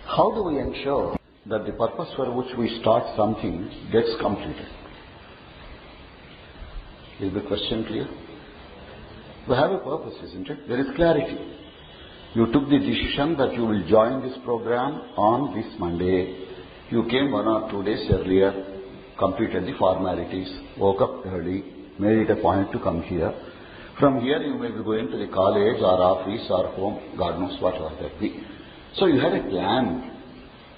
How do we ensure that the purpose for which we start something gets completed? Is the question clear? We have a purpose, isn't it? There is clarity. You took the decision that you will join this program on this Monday. You came 1 or 2 days earlier, completed the formalities, woke up early, made it a point to come here. From here you may be going to the college or office or home, God knows whatever that be. So you had a plan.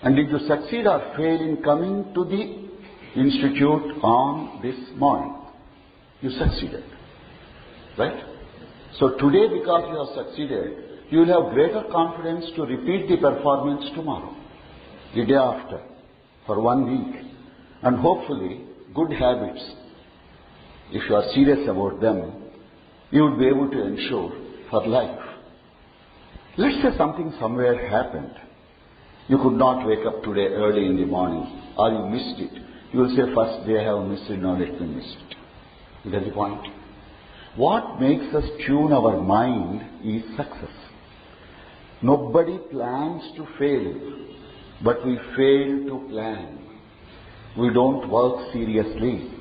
And did you succeed or fail in coming to the institute on this morning? You succeeded. Right? So today, because you have succeeded, you will have greater confidence to repeat the performance tomorrow, the day after, for 1 week. And hopefully, good habits, if you are serious about them, you would be able to ensure for life. Let's say something somewhere happened. You could not wake up today early in the morning, or you missed it. You will say, first day I have missed it, now let me miss it. You get the point? What makes us tune our mind is success. Nobody plans to fail, but we fail to plan. We don't work seriously.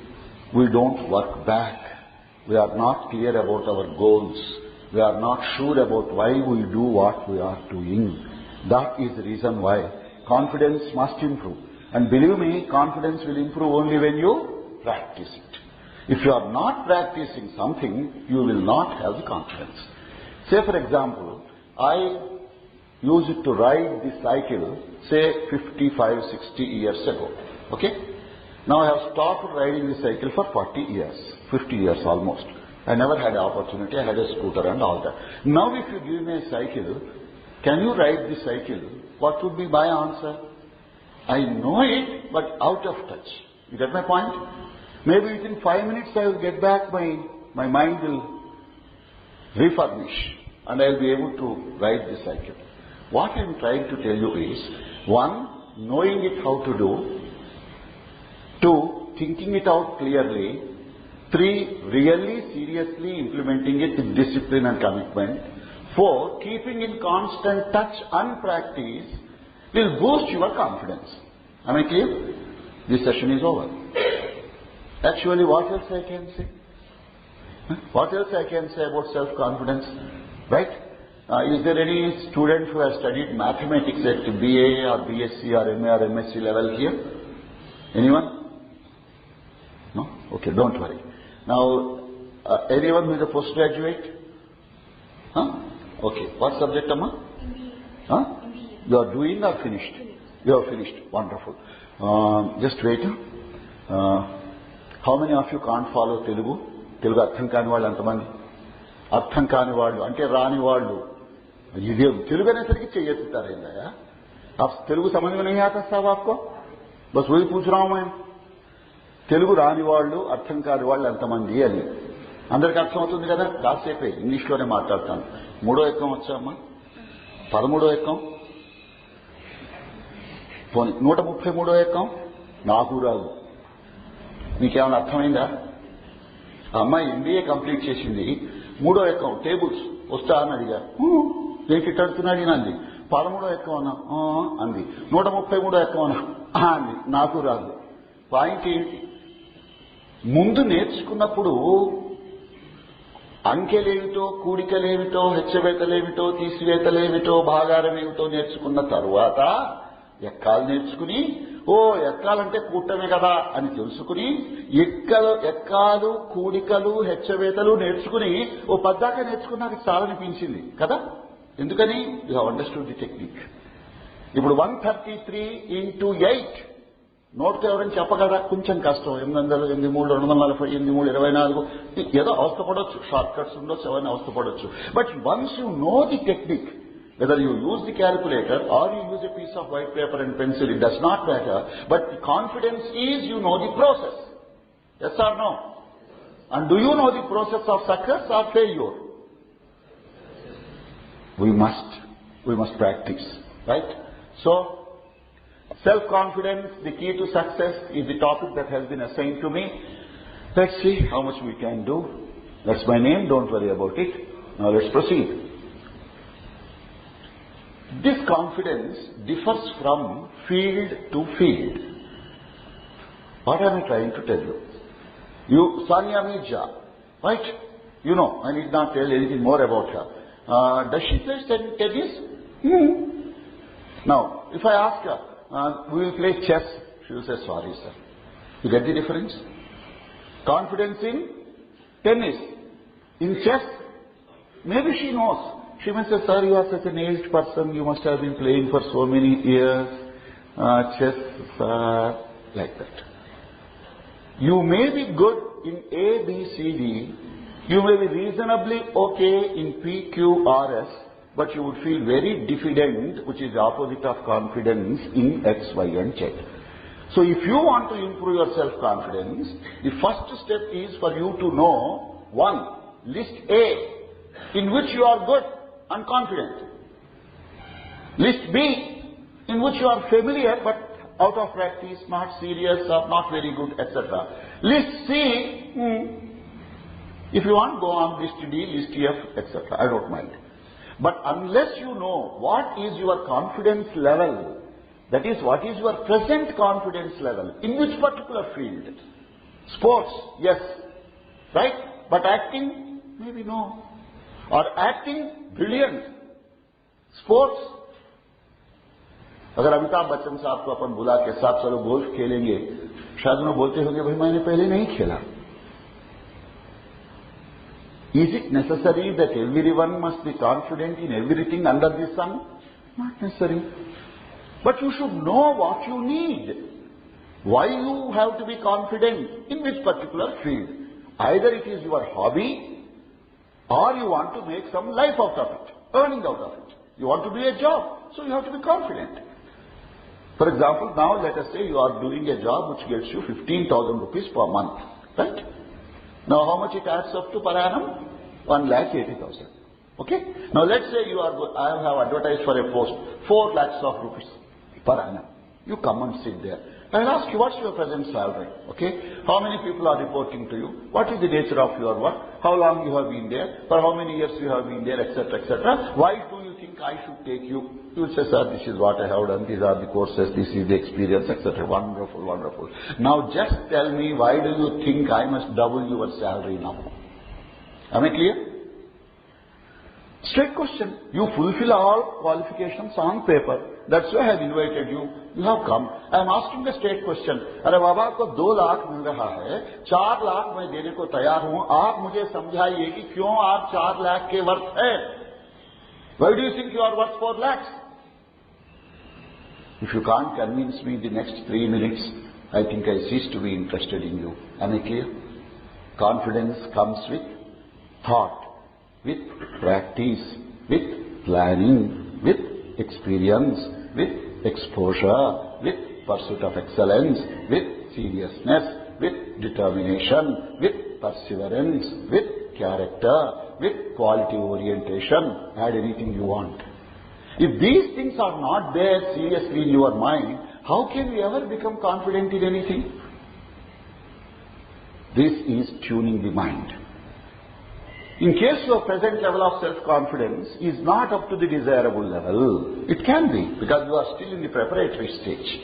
We don't work back. We are not clear about our goals. We are not sure about why we do what we are doing. That is the reason why confidence must improve. And believe me, confidence will improve only when you practice it. If you are not practicing something, you will not have the confidence. Say for example, I used to ride the cycle, say 55, 60 years ago. Okay? Now I have stopped riding the cycle for 40 years, 50 years almost. I never had an opportunity, I had a scooter and all that. Now if you give me a cycle, can you ride the cycle? What would be my answer? I know it, but out of touch. You get my point? Maybe within 5 minutes I will get back, my mind will refurnish and I will be able to ride the cycle. What I am trying to tell you is, 1, knowing it how to do, 2, thinking it out clearly, 3, really seriously implementing it with discipline and commitment, 4, keeping in constant touch and practice will boost your confidence. Am I clear? This session is over. Actually, what else I can say? What else I can say about self-confidence? Right? Is there any student who has studied mathematics at BA or BSc or MA or MSc level here? Anyone? No? Okay, don't worry. Now, anyone who is a postgraduate? Huh? Okay. What subject, Amma? Huh? You are doing or finished? You have finished. Wonderful. Just wait. How many of you can't follow Telugu? Telugu అర్థం కాని వాళ్ళు ఎంతమంది? అర్థం కాని వాళ్ళు అంటే రాని వాళ్ళు. ఇది తెలుగు అనేసరికి చెయ్యెత్తుతారేందయ్యా? आप तेलुगु समझ में नहीं आता साहब आपको? बस वही पूछ रहा हूं मैं. తెలుగు రాని వాళ్ళు అర్థం కాని వాళ్ళు ఎంతమంది అని. అందరికి అర్థం అవుతుంది కదా? కాసేపే ఇంగ్లీష్లోనే మాట్లాడతాను. 3వ ఎక్కం వచ్చామ్మా? 13వ ఎక్కం? 133వ ఎక్కం? నాకు రాదు. మీకేమైనా అర్థమైందా? ఆ అమ్మాయి MBA కంప్లీట్ చేసింది. 3వ ఎక్కం టేబుల్స్ వస్తా అని అడిగా. ఏంటి అడుగుతున్నాడు అంది. 13వ ఎక్కం అన్నా అంది. 133వ ఎక్కం అన్నా అంది. నాకు రాదు. పాయింట్ ఏంటి? ముందు నేర్చుకున్నప్పుడు అంకెలేమిటో, కూడికలేమిటో, హెచ్చవేతలేమిటో, తీసివేతలేమిటో, భాగారం ఏమిటో నేర్చుకున్న తరువాత ఎక్కాలు నేర్చుకుని, ఎక్కాలంటే కూటమే కదా అని తెలుసుకుని, ఎక్కాలు, కూడికలు, హెచ్చవేతలు నేర్చుకుని పద్దాక నేర్చుకున్నాక చాలనిపించింది కదా? ఎందుకని? You have understood the technique. ఇప్పుడు 133 into 8 నోట్తో ఎవరైనా చెప్పగలరా? కొంచెం కష్టం. 800, 8 3, 240, 8 3, 24 ఏదో అవస్థపడవచ్చు. షార్ట్ కట్స్ ఉండొచ్చు, ఎవరైనా అవస్థపడవచ్చు. But once you know the technique, whether you use the calculator or you use a piece of white paper and pencil, it does not matter. But the confidence is you know the process. Yes or no? And do you know the process of success or failure? We must practice. Right? So, self-confidence, the key to success, is the topic that has been assigned to me. Let's see how much we can do. That's my name, don't worry about it. Now let's proceed. This confidence differs from field to field. What am I trying to tell you? You, Sania Mirza, right? You know, I need not tell anything more about her. Does she play tennis? Now, if I ask her, we will play chess, she will say, sorry, sir. You get the difference? Confidence in tennis. In chess, maybe she knows. She may say, sir, you are such an aged person, you must have been playing for so many years. Chess, like that. You may be good in A, B, C, D. You may be reasonably okay in P, Q, R, S, but you would feel very diffident, which is the opposite of confidence, in X, Y, and Z. So if you want to improve your self-confidence, the first step is for you to know, one, list A, in which you are good and confident. List B, in which you are familiar but out of practice, not serious or not very good, etc. List C, if you want, go on list D, list F, etc. I don't mind. But unless you know what is your confidence level, that is, what is your present confidence level, in which particular field? Sports, yes, right? But acting, maybe no. Or acting, brilliant. Sports, अगर अमिताभ बच्चन साहब को अपन बुला के साहब चलो golf खेलेंगे, शायद उन्हें बोलते होंगे भाई मैंने पहले नहीं खेला. Is it necessary that everyone must be confident in everything under the sun? Not necessary. But you should know what you need. Why you have to be confident in which particular field. Either it is your hobby or you want to make some life out of it, earning out of it. You want to do a job, so you have to be confident. For example, now let us say you are doing a job which gets you 15,000 rupees per month, right? Now how much it adds up to per annum? 1,80,000. Okay? Now let's say you are, I have advertised for a post, 4 lakhs of rupees per annum. You come and sit there. I will ask you, what's your present salary? Okay? How many people are reporting to you? What is the nature of your work? How long you have been there? For how many years you have been there, etc., etc. Why do you think I should take you? You will say, sir, this is what I have done, these are the courses, this is the experience, etc. Wonderful, wonderful. Now just tell me, why do you think I must double your salary now? Am I clear? Straight question. You fulfill all qualifications on paper. That's why I have invited you. You have come. I am asking a straight question. अरे बाबा आपको 2 लाख मिल रहा है, 4 लाख मैं देने को तैयार हूं. आप मुझे समझाइए कि क्यों आप 4 लाख के वर्थ है. Why do you think you are worth 4 lakhs? If you can't convince me in the next 3 minutes, I think I cease to be interested in you. Am I clear? Confidence comes with thought, with practice, with planning, with experience, with exposure, with pursuit of excellence, with seriousness, with determination, with perseverance, with character, with quality orientation. Add anything you want. If these things are not there seriously in your mind, how can we ever become confident in anything? This is tuning the mind. In case your present level of self-confidence is not up to the desirable level, it can be, because you are still in the preparatory stage.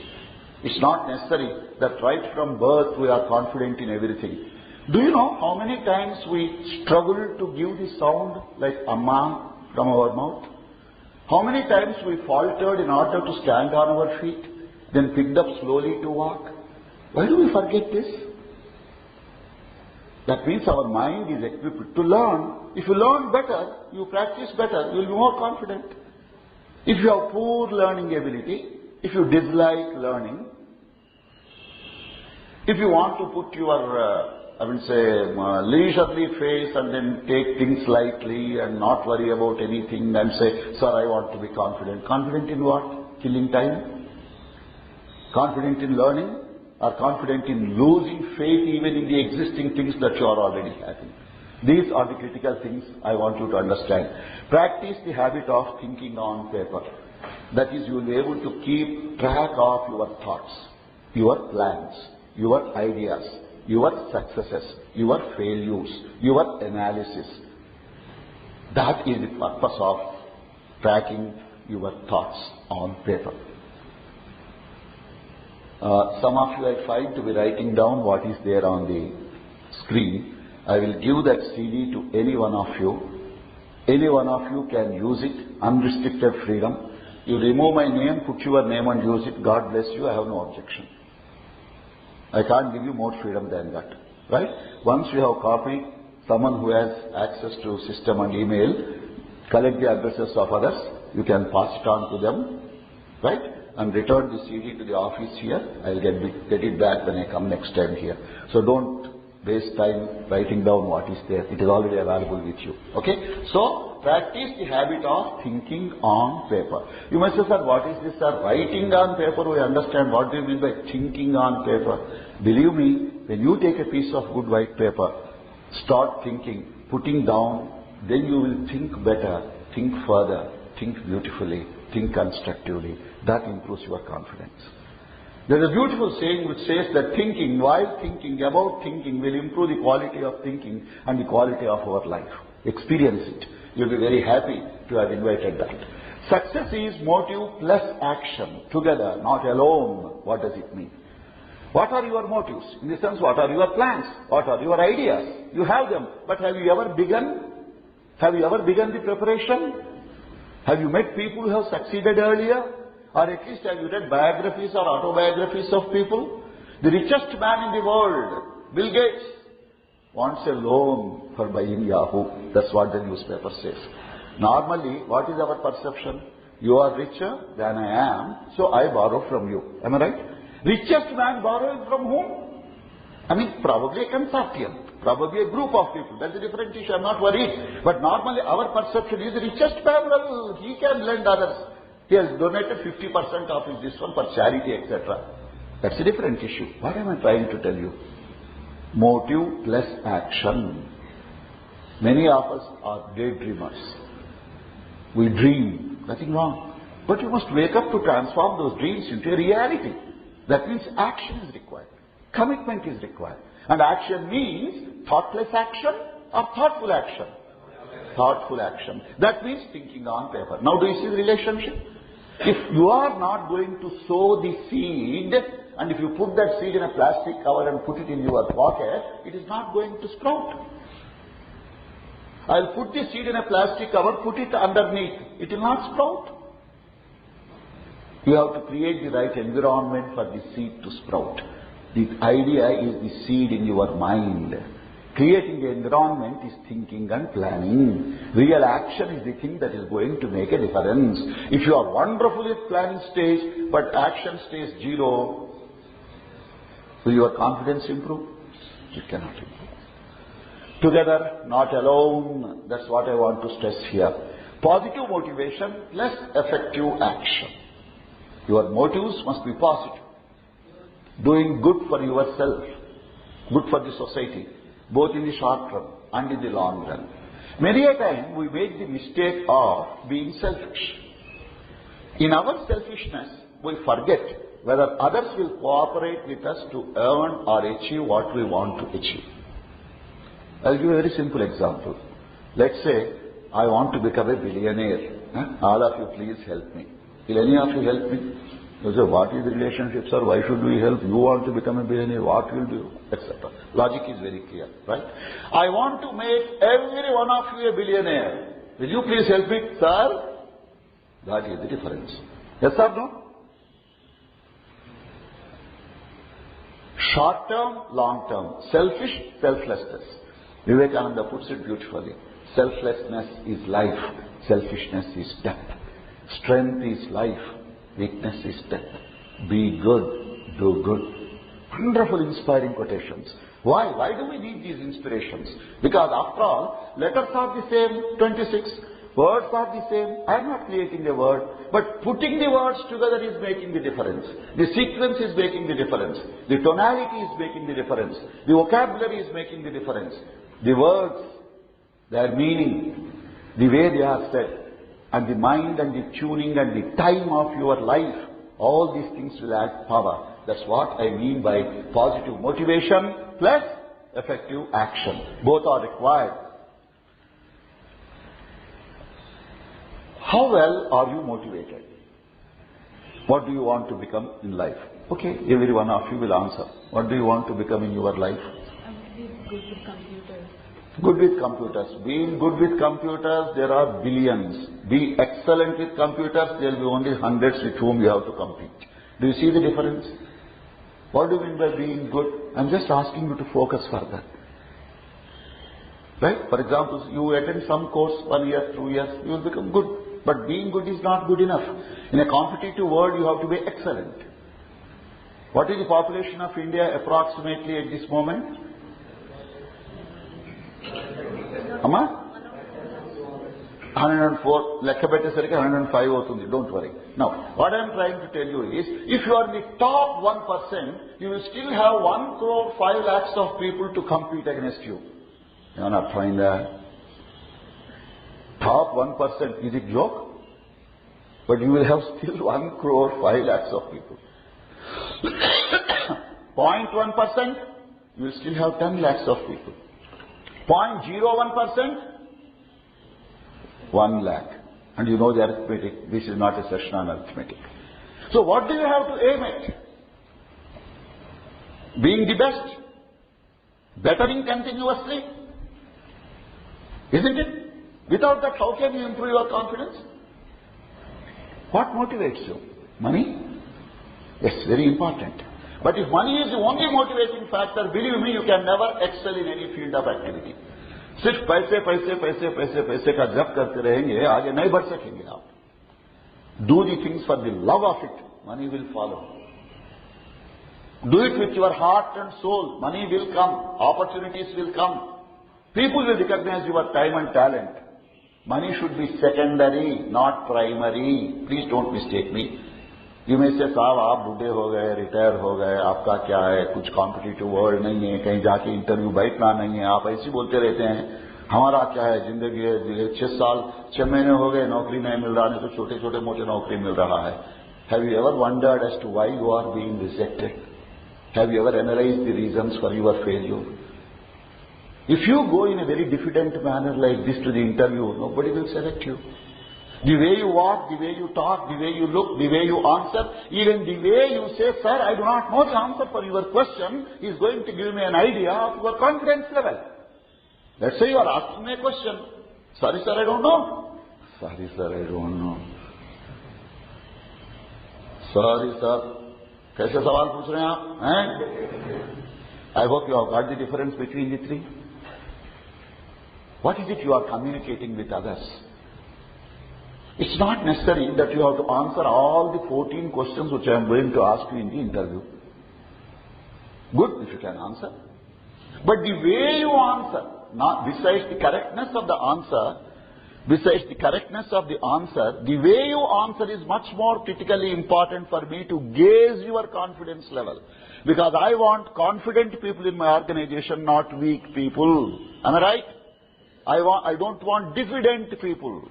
It's not necessary that right from birth we are confident in everything. Do you know how many times we struggle to give the sound like Amma from our mouth? How many times we faltered in order to stand on our feet, then picked up slowly to walk? Why do we forget this? That means our mind is equipped to learn. If you learn better, you practice better, you will be more confident. If you have poor learning ability, if you dislike learning, if you want to put your, leisurely face and then take things lightly and not worry about anything and say, sir, I want to be confident. Confident in what? Killing time? Confident in learning? Or confident in losing faith even in the existing things that you are already having? These are the critical things I want you to understand. Practice the habit of thinking on paper. That is, you will be able to keep track of your thoughts, your plans, your ideas, your successes, your failures, your analysis. That is the purpose of tracking your thoughts on paper. Some of you I find to be writing down what is there on the screen. I will give that CD to any one of you. Any one of you can use it, unrestricted freedom. You remove my name, put your name and use it. God bless you, I have no objection. I can't give you more freedom than that. Right? Once you have copied, someone who has access to system and email, collect the addresses of others, you can pass it on to them, right? And return the CD to the office here. I'll get it back when I come next time here. So don't waste time writing down what is there. It is already available with you. Okay? So, practice the habit of thinking on paper. You must say, sir, what is this, sir? Writing on paper, we understand. What do you mean by thinking on paper? Believe me, when you take a piece of good white paper, start thinking, putting down, then you will think better, think further, think beautifully, think constructively. That improves your confidence. There is a beautiful saying which says that thinking, while thinking about thinking, will improve the quality of thinking and the quality of our life. Experience it. You'll be very happy to have invited that. Success is motive plus action. Together, not alone. What does it mean? What are your motives? In the sense, what are your plans? What are your ideas? You have them. But have you ever begun? Have you ever begun the preparation? Have you met people who have succeeded earlier? Or at least have you read biographies or autobiographies of people? The richest man in the world, Bill Gates, wants a loan for buying Yahoo. That's what the newspaper says. Normally, what is our perception? You are richer than I am, so I borrow from you. Am I right? Richest man borrowing from whom? I mean, probably a consortium, probably a group of people. That's a different issue. I'm not worried. But normally our perception is the richest man, well, he can lend others. He has donated 50% of his this one for charity, etc. That's a different issue. What am I trying to tell you? Motive plus action. Many of us are daydreamers. We dream. Nothing wrong. But you must wake up to transform those dreams into a reality. That means action is required. Commitment is required. And action means thoughtless action or thoughtful action? Thoughtful action. That means thinking on paper. Now do you see the relationship? If you are not going to sow the seed, and if you put that seed in a plastic cover and put it in your pocket, it is not going to sprout. I'll put the seed in a plastic cover, put it underneath. It will not sprout. You have to create the right environment for the seed to sprout. The idea is the seed in your mind. Creating the environment is thinking and planning. Real action is the thing that is going to make a difference. If you are wonderful at planning stage, but action stays zero, will your confidence improve? It cannot improve. Together, not alone. That's what I want to stress here. Positive motivation plus effective action. Your motives must be positive. Doing good for yourself, good for the society, both in the short run and in the long run. Many a time we make the mistake of being selfish. In our selfishness, we forget whether others will cooperate with us to earn or achieve what we want to achieve. I'll give a very simple example. Let's say I want to become a billionaire. All of you please help me. Will any of you help me? You say, what is the relationship, sir? Why should we help? You want to become a billionaire, what will do? Etc. Logic is very clear, right? I want to make every one of you a billionaire. Will you please help me, sir? That is the difference. Yes or no? Short term, long term. Selfish, selflessness. Vivekananda puts it beautifully. Selflessness is life. Selfishness is death. Strength is life. Weakness is death. Be good, do good. Wonderful, inspiring quotations. Why? Why do we need these inspirations? Because after all, letters are the same, 26. Words are the same. I am not creating a word, but putting the words together is making the difference. The sequence is making the difference. The tonality is making the difference. The vocabulary is making the difference. The words, their meaning, the way they are said, and the mind and the tuning and the time of your life, all these things will add power. That's what I mean by positive motivation plus effective action. Both are required. How well are you motivated? What do you want to become in life? Okay, every one of you will answer. What do you want to become in your life? Good with computers. Good with computers. Being good with computers, there are billions. Be excellent with computers, there will be only hundreds with whom you have to compete. Do you see the difference? What do you mean by being good? I'm just asking you to focus further. Right? For example, you attend some course 1 year, 2 years, you will become good. But being good is not good enough. In a competitive world, you have to be excellent. What is the population of India approximately at this moment? Amma? 104. Lekka pettesariki 105 avutundi. Don't worry. Now, what I am trying to tell you is, if you are in the top 1%, you will still have 1 crore 5 lakhs of people to compete against you. You are not trying that. Top 1%, is it joke? But you will have still 1 crore 5 lakhs of people. 0.1%, you will still have 10 lakhs of people. 0.01%, 1 lakh. And you know the arithmetic. This is not a session on arithmetic. So what do you have to aim at? Being the best. Bettering continuously. Isn't it? Without that, how can you improve your confidence? What motivates you? Money? Yes, very important. But if money is the only motivating factor, believe me, you can never excel in any field of activity. सिर्फ पैसे पैसे पैसे पैसे पैसे का जप करते रहेंगे, आगे नहीं बढ़ सकेंगे आप. Do the things for the love of it, money will follow. Do it with your heart and soul, money will come, opportunities will come. People will recognize your time and talent. Money should be secondary, not primary. Please don't mistake me. You may say, साहब आप बूढ़े हो गए, retire हो गए, आपका क्या है, कुछ कॉम्पिटिटिव वर्ल्ड नहीं है, कहीं जाके इंटरव्यू बैठना नहीं है, आप ऐसे बोलते रहते हैं. हमारा क्या है, जिंदगी है, 6 साल 6 महीने हो गए, नौकरी नहीं मिल रहा, नहीं तो छोटे छोटे मोटे नौकरी मिल रहा है. Have you ever wondered as to why you are being rejected? Have you ever analyzed the reasons for your failure? If you go in a very diffident manner like this to the interview, nobody will select you. The way you walk, the way you talk, the way you look, the way you answer, even the way you say, sir, I do not know the answer for your question, is going to give me an idea of your confidence level. Let's say you are asking me a question. Sorry, sir, I don't know. Sorry, sir, I don't know. Sorry, sir. कैसे सवाल पूछ रहे हैं आप? I hope you have got the difference between the three. What is it you are communicating with others? It's not necessary that you have to answer all the 14 questions which I am going to ask you in the interview. Good if you can answer. But the way you answer, not besides the correctness of the answer, the way you answer is much more critically important for me to gauge your confidence level. Because I want confident people in my organization, not weak people. Am I right? I don't want diffident people.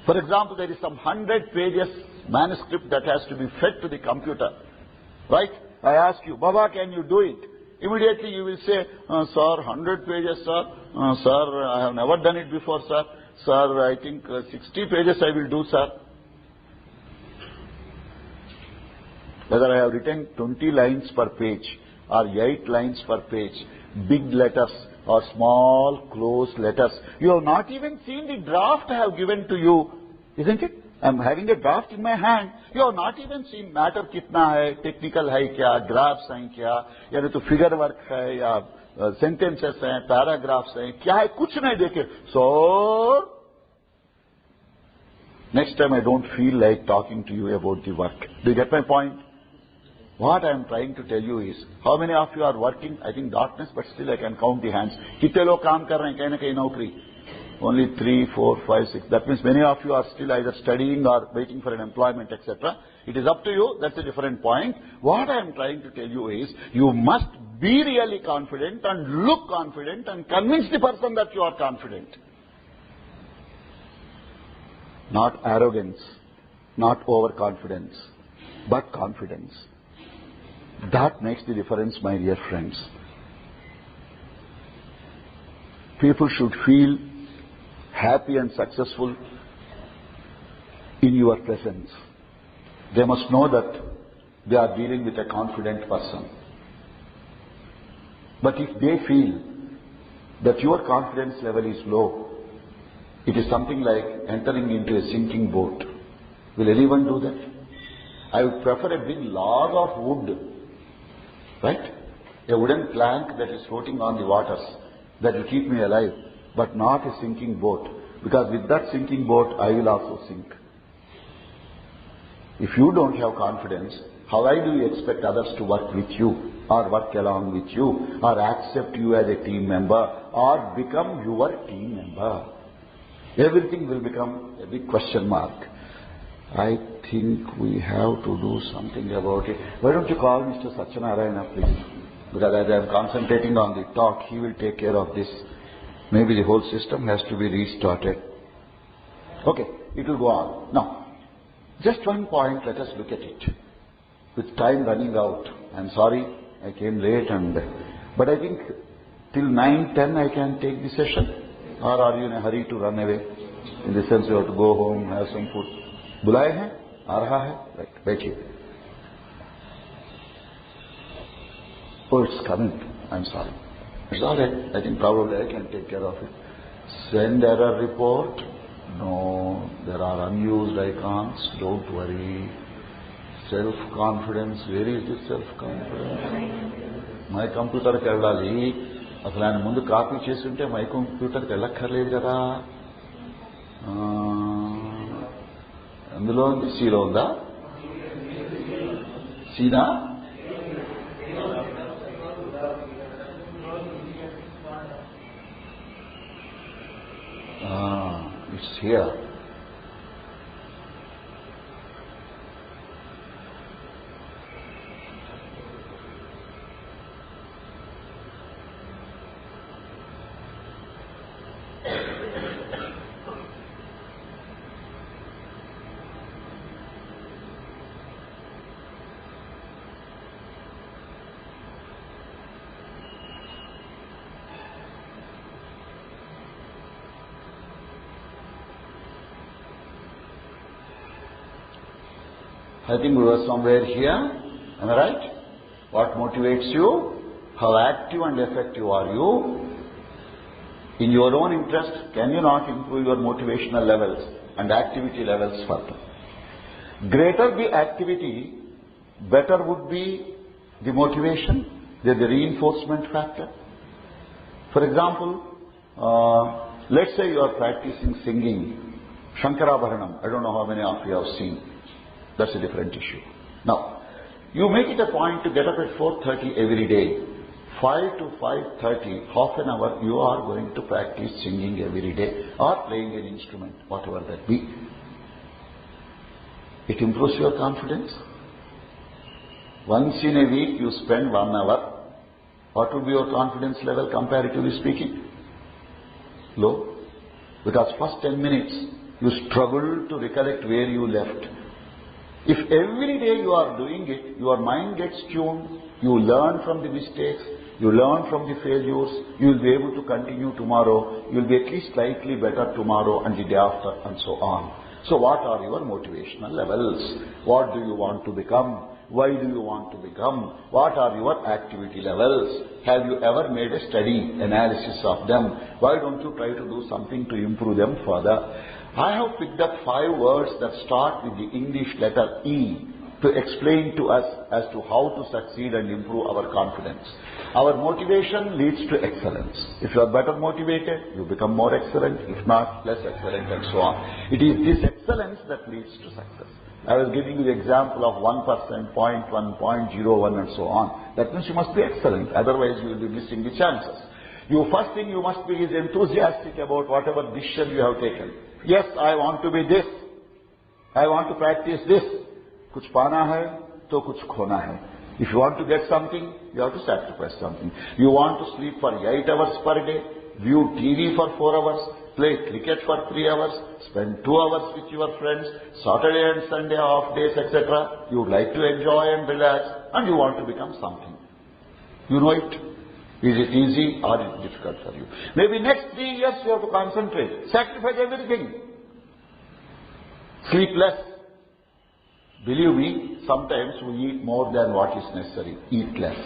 For example, there is some 100 pages manuscript that has to be fed to the computer. Right? I ask you, Baba, can you do it? Immediately you will say, sir, 100 pages, sir. Sir, I have never done it before, sir. Sir, I think 60 pages I will do, sir. Whether I have written 20 lines per page or 8 lines per page, big letters or small closed letters. You have not even seen the draft I have given to you, isn't it? I am having a draft in my hand. You have not even seen matter kitna hai, technical hai kya, graphs hai kya, ya to figure work hai, ya sentences hai, paragraphs hai, kya hai, kuch nahi dekhe. So, next time I don't feel like talking to you about the work. Do you get my point? What I am trying to tell you is, how many of you are working? I think darkness, but still I can count the hands. Kitne log kaam kar rahe hain, kahin na kahin naukri? Only 3, 4, 5, 6. That means many of you are still either studying or waiting for an employment, etc. It is up to you. That's a different point. What I am trying to tell you is, you must be really confident and look confident and convince the person that you are confident. Not arrogance, not overconfidence, but confidence. That makes the difference, my dear friends. People should feel happy and successful in your presence. They must know that they are dealing with a confident person. But if they feel that your confidence level is low, it is something like entering into a sinking boat. Will anyone do that? I would prefer a big log of wood, right? A wooden plank that is floating on the waters, that will keep me alive, but not a sinking boat, because with that sinking boat I will also sink. If you don't have confidence, how do you expect others to work with you, or work along with you, or accept you as a team member, or become your team member? Everything will become a big question mark. I think we have to do something about it. Why don't you call Mr. Satyanarayana, please? Because as I am concentrating on the talk, he will take care of this. Maybe the whole system has to be restarted. Okay, it will go on. Now, just one point, let us look at it. With time running out, I'm sorry, I came late, but I think till 9:10 I can take the session. Or are you in a hurry to run away? In the sense you have to go home, have some food. बुलाए हैं, आ रहा है, right, बैठिए. Oh, it's coming. I'm sorry. It's all right. I think probably I can take care of it. Send error report. No, there are unused icons. Don't worry. Self-confidence. Where is this self-confidence? My computer కి వెళ్ళాలి. అసలు ఆయన ముందు copy చేసి ఉంటే my కంప్యూటర్కి వెళ్ళక్కర్లేదు కదా. అందులో సీలో ఉందా? సీనా? It's here. I think we were somewhere here. Am I right? What motivates you? How active and effective are you? In your own interest, can you not improve your motivational levels and activity levels further? Greater the activity, better would be the motivation, the reinforcement factor. For example, let's say you are practicing singing Shankarabharanam. I don't know how many of you have seen. That's a different issue. Now, you make it a point to get up at 4:30 every day. 5 to 5:30, half an hour, you are going to practice singing every day or playing an instrument, whatever that be. It improves your confidence. Once in a week, you spend 1 hour. What would be your confidence level, comparatively speaking? Low. Because first 10 minutes, you struggle to recollect where you left. If every day you are doing it, your mind gets tuned, you learn from the mistakes, you learn from the failures, you will be able to continue tomorrow, you will be at least slightly better tomorrow and the day after and so on. So what are your motivational levels? What do you want to become? Why do you want to become? What are your activity levels? Have you ever made a study, analysis of them? Why don't you try to do something to improve them further? I have picked up 5 words that start with the English letter E to explain to us as to how to succeed and improve our confidence. Our motivation leads to excellence. If you are better motivated, you become more excellent. If not, less excellent and so on. It is this excellence that leads to success. I was giving you the example of 1%, 0.1, 0.01 and so on. That means you must be excellent. Otherwise, you will be missing the chances. First thing you must be is enthusiastic about whatever decision you have taken. Yes, I want to be this. I want to practice this. कुछ पाना है तो कुछ खोना है. If you want to get something, you have to sacrifice something. You want to sleep for 8 hours per day, view TV for 4 hours, play cricket for 3 hours, spend 2 hours with your friends, Saturday and Sunday off days, etc. You would like to enjoy and relax, and you want to become something. You know it. Is it easy or is it difficult for you? Maybe next 3 years you have to concentrate. Sacrifice everything. Sleep less. Believe me, sometimes we eat more than what is necessary. Eat less.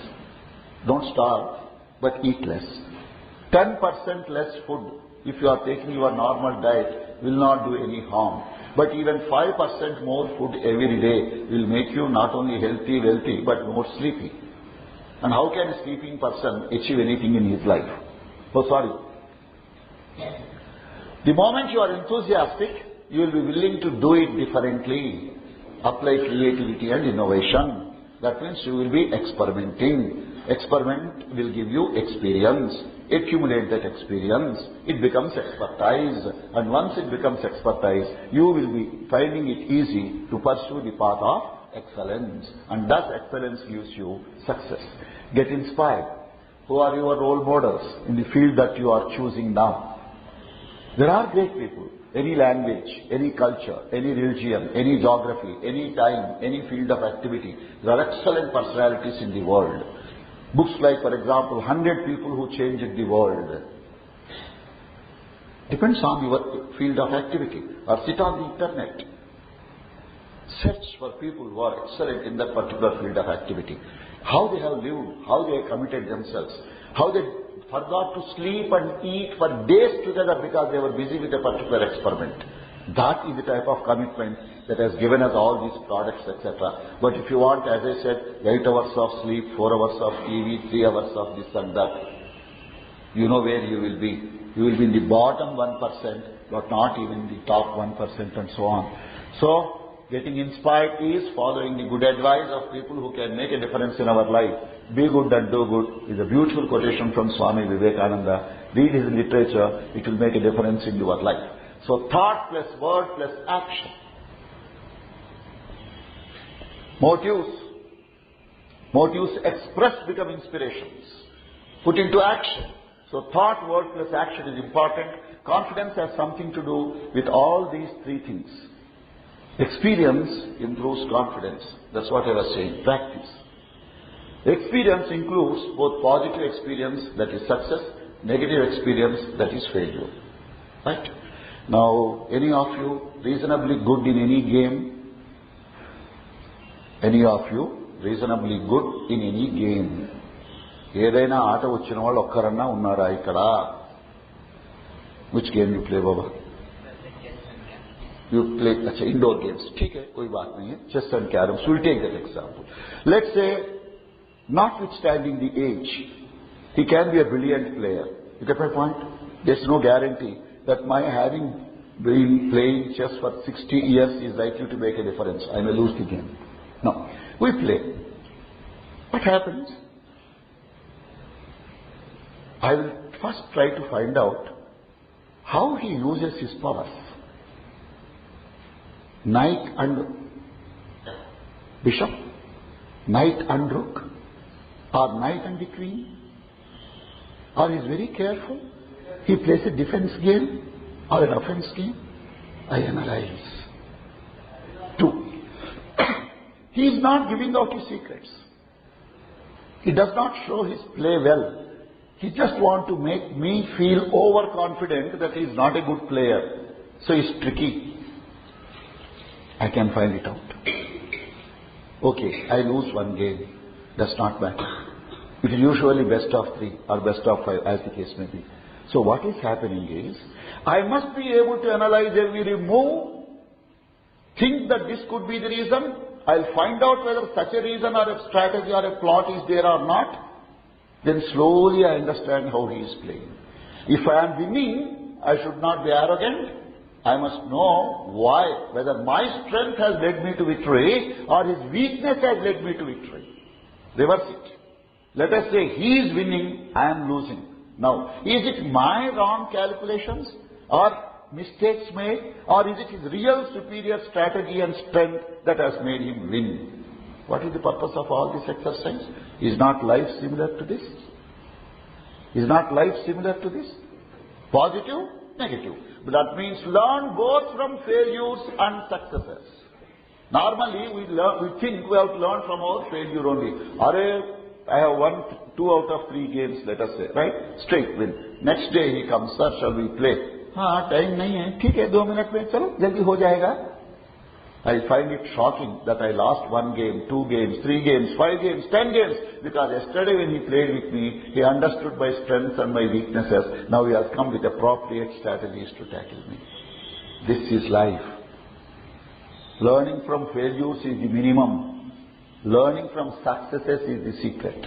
Don't starve, but eat less. 10% less food, if you are taking your normal diet, will not do any harm. But even 5% more food every day will make you not only healthy, wealthy, but more sleepy. And how can a sleeping person achieve anything in his life? Oh, sorry. The moment you are enthusiastic, you will be willing to do it differently. Apply creativity and innovation. That means you will be experimenting. Experiment will give you experience. Accumulate that experience. It becomes expertise. And once it becomes expertise, you will be finding it easy to pursue the path of excellence. And thus excellence gives you success. Get inspired. Who are your role models in the field that you are choosing now? There are great people. Any language, any culture, any religion, any geography, any time, any field of activity. There are excellent personalities in the world. Books like, for example, 100 People Who Changed the World. Depends on your field of activity. Or sit on the internet. Search for people who are excellent in that particular field of activity. How they have lived, how they have committed themselves, how they forgot to sleep and eat for days together because they were busy with a particular experiment. That is the type of commitment that has given us all these products, etc. But if you want, as I said, 8 hours of sleep, 4 hours of TV, 3 hours of this and that, you know where you will be. You will be in the bottom 1%, but not even the top 1% and so on. So, getting inspired is following the good advice of people who can make a difference in our life. Be good and do good is a beautiful quotation from Swami Vivekananda. Read his literature, it will make a difference in your life. So thought plus word plus action. Motives expressed become inspirations. Put into action. So thought, word plus action is important. Confidence has something to do with all these three things. Experience improves confidence. That's what I was saying. Practice. Experience includes both positive experience, that is success, negative experience, that is failure. Right? Now, any of you reasonably good in any game? Any of you reasonably good in any game? ఏదైనా ఆట వచ్చిన వాళ్ళు ఒక్కరన్నా ఉన్నారా ఇక్కడ? Which game you play, Baba? You play indoor games. ठीक है, कोई बात नहीं है. Chess and caroms. We'll take that example. Let's say, notwithstanding the age, he can be a brilliant player. You get my point? There's no guarantee that my having been playing chess for 60 years is likely to make a difference. I may lose the game. No. We play. What happens? I will first try to find out how he uses his powers. Knight and bishop, knight and rook, or knight and the queen, or he is very careful. He plays a defense game or an offense game. I analyze. 2. He is not giving out his secrets. He does not show his play well. He just wants to make me feel overconfident that he is not a good player. So he is tricky. I can find it out. Okay, I lose one game. That's not matter. It is usually best of 3 or best of 5, as the case may be. So what is happening is, I must be able to analyze every move, think that this could be the reason. I'll find out whether such a reason or a strategy or a plot is there or not. Then slowly I understand how he is playing. If I am winning, I should not be arrogant. I must know why, whether my strength has led me to victory or his weakness has led me to victory. Reverse it. Let us say he is winning, I am losing. Now, is it my wrong calculations or mistakes made, or is it his real superior strategy and strength that has made him win? What is the purpose of all this exercise? Is not life similar to this? Is not life similar to this? Positive, negative. But that means learn both from failures and successes. Normally we think we have to learn from our failure only. I have won 2 out of 3 games, let us say, right? Straight win. Next day he comes, sir, shall we play? हाँ, time नहीं है, ठीक है, 2 minute में, चलो, जल्दी हो जाएगा. I find it shocking that I lost 1 game, 2 games, 3 games, 5 games, 10 games, because yesterday when he played with me, he understood my strengths and my weaknesses. Now he has come with appropriate strategies to tackle me. This is life. Learning from failures is the minimum. Learning from successes is the secret.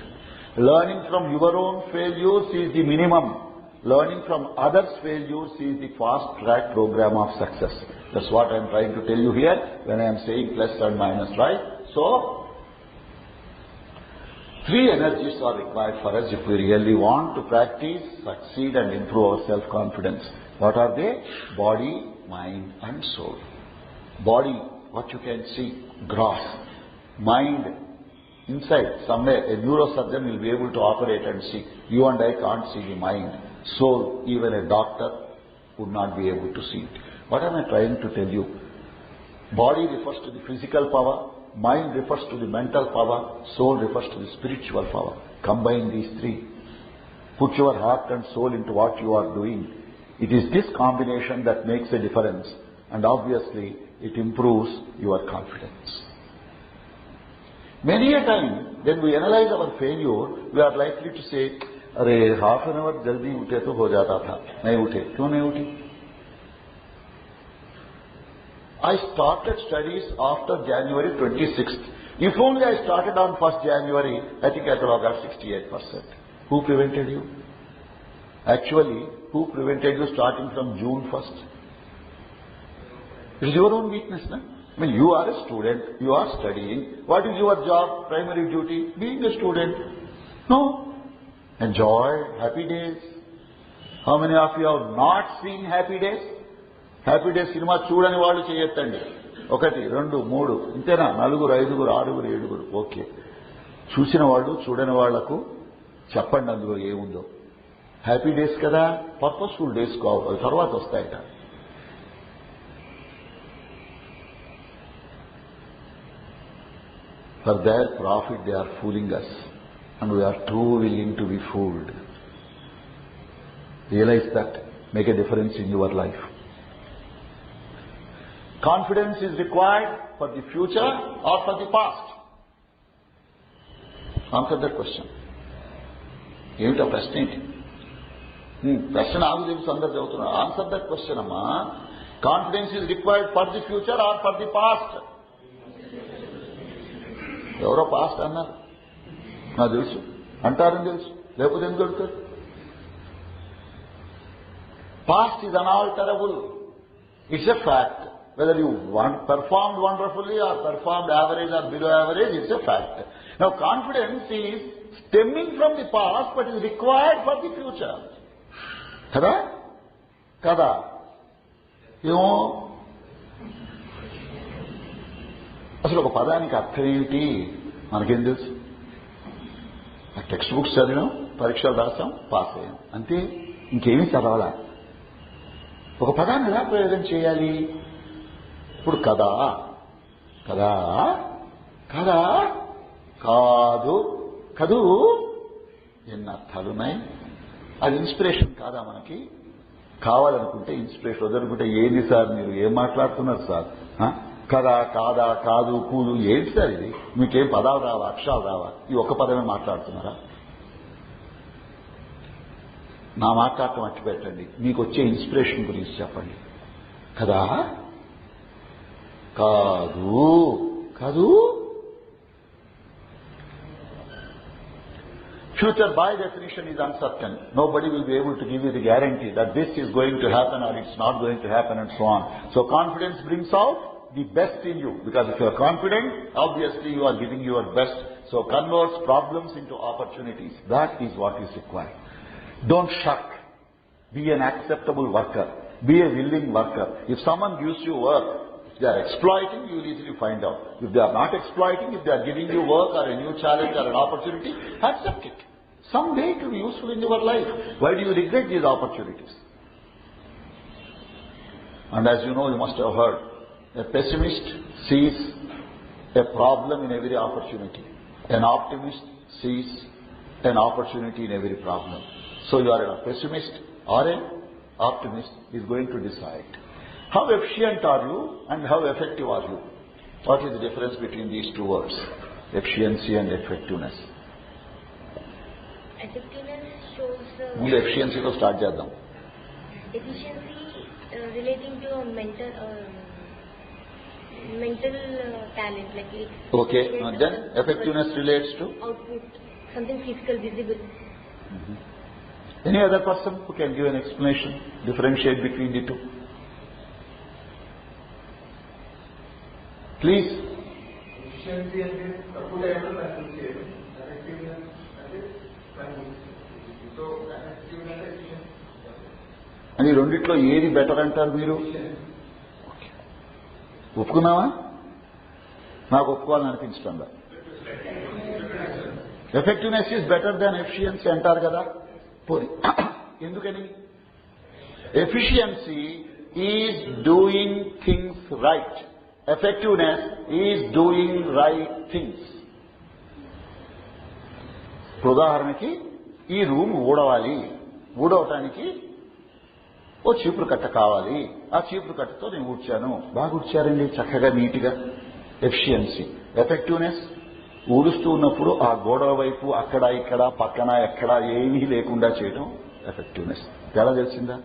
Learning from your own failures is the minimum. Learning from others' failures is the fast-track program of success. That's what I am trying to tell you here when I am saying plus and minus, right? So, 3 energies are required for us if we really want to practice, succeed and improve our self-confidence. What are they? Body, mind and soul. Body, what you can see, gross. Mind, inside, somewhere, a neurosurgeon will be able to operate and see. You and I can't see the mind. Soul, even a doctor would not be able to see it. What am I trying to tell you? Body refers to the physical power, mind refers to the mental power, soul refers to the spiritual power. Combine these 3. Put your heart and soul into what you are doing. It is this combination that makes a difference, and obviously it improves your confidence. Many a time, when we analyze our failure, we are likely to say, अरे half an hour जल्दी उठे तो हो जाता था, नहीं उठे, क्यों नहीं उठी? I started studies after January 26th. If only I started on 1st January, I think I could have got 68%. Who prevented you? Actually, who prevented you starting from June 1st? It is your own weakness, no? I mean, you are a student, you are studying. What is your job, primary duty? Being a student. No. Enjoy happy days. How many of you have not seen happy days? Happy days cinema చూడని వాళ్ళు చేయొద్దండి. 1 2 3 ఇంతేనా? 4 5 6 7 okay. చూసిన వాళ్ళు చూడని వాళ్లకు చెప్పండి అందులో ఏముందో. హ్యాపీ డేస్ కదా, పర్పస్ఫుల్ డేస్ కావాలి, తర్వాత వస్తాయట. For their profit they are fooling us. And we are too willing to be fooled. Realize that. Make a difference in your life. Confidence is required for the future or for the past? Answer that question. ఏమిటా ప్రశ్న ఏంటి? ప్రశ్న నాకు తెలుసు, అందరు చదువుతున్నారు. Answer that question, అమ్మా. Confidence is required for the future or for the past? ఎవరో పాస్ట్ అన్నారు, నాకు తెలుసు అంటారని తెలుసు, లేకపోతే ఎందుకు అడుగుతారు? Past is unalterable. It's a fact. Whether you performed wonderfully or performed average or below average, it's a fact. Now confidence is stemming from the past but is required for the future. కదా కదా ఏమో అసలు ఒక పదానికి అర్థం ఏమిటి మనకేం తెలుసు? టెక్స్ట్ బుక్స్ చదివాం, పరీక్షలు రాసాం, పాస్ అయ్యాం, అంతే. ఇంకేమీ చదవాలా? ఒక పదాన్ని ఎలా ప్రయోగం చేయాలి? ఇప్పుడు కదా కదా కదా కాదు కదూ ఎన్ని అర్థాలున్నాయి. అది ఇన్స్పిరేషన్ కాదా మనకి? కావాలనుకుంటే ఇన్స్పిరేషన్, వదలనుకుంటే ఏంది సార్ మీరు ఏం మాట్లాడుతున్నారు సార్? కదా కాదా కాదు కూదు ఏంటి సార్ ఇది? మీకేం పదాలు రావా, అక్షరాలు రావా? ఈ ఒక్క పదమే మాట్లాడుతున్నారా? నా మాట్లాడటం అట్టి పెట్టండి, మీకు వచ్చే ఇన్స్పిరేషన్ గురించి చెప్పండి. కదా కాదు కాదు. Future by definition is uncertain. Nobody will be able to give you the guarantee that this is going to happen or it's not going to happen and so on. So confidence brings out the best in you, because if you are confident, obviously you are giving your best. So converts problems into opportunities. That is what is required. Don't shirk. Be an acceptable worker. Be a willing worker. If someone gives you work, if they are exploiting, you will easily find out. If they are not exploiting, if they are giving you work or a new challenge or an opportunity, accept it. Someday it will be useful in your life. Why do you regret these opportunities? And as you know, you must have heard, a pessimist sees a problem in every opportunity. An optimist sees an opportunity in every problem. So you are a pessimist or an optimist is going to decide. How efficient are you and how effective are you? What is the difference between these two words? Efficiency and effectiveness. Effectiveness shows ముందు ఎఫిషియన్సీతో start చేద్దాం. efficiency relating to a mental talent, like it. Okay. Then effectiveness relates to output, something physical, visible. Any other person who can give an explanation, differentiate between the two? Please. Efficiency and output able to save. Effectiveness and so effectiveness and efficiency. అని రెండిట్లో ఏది better అంటారు మీరు? ఒప్పుకున్నావా? నాకు ఒప్పుకోవాలని అనిపించడం. Effectiveness is better than efficiency అంటారు కదా. పోనీ ఎందుకని? Efficiency is doing things right, effectiveness is doing right things. ఉదాహరణకి ఈ రూమ్ ఊడవాలి, ఊడవటానికి ఓ చీపురు కట్ట కావాలి, ఆ చీపురు కట్టతో నేను ఊడ్చాను, బాగా ఊడ్చారండి చక్కగా నీట్గా, ఎఫిషియన్సీ. ఎఫెక్టివ్నెస్ ఊడుస్తూ ఉన్నప్పుడు ఆ గోడల వైపు అక్కడ ఇక్కడ పక్కన ఎక్కడ ఏమీ లేకుండా చేయడం ఎఫెక్టివ్నెస్. ఎలా తెలిసిందా?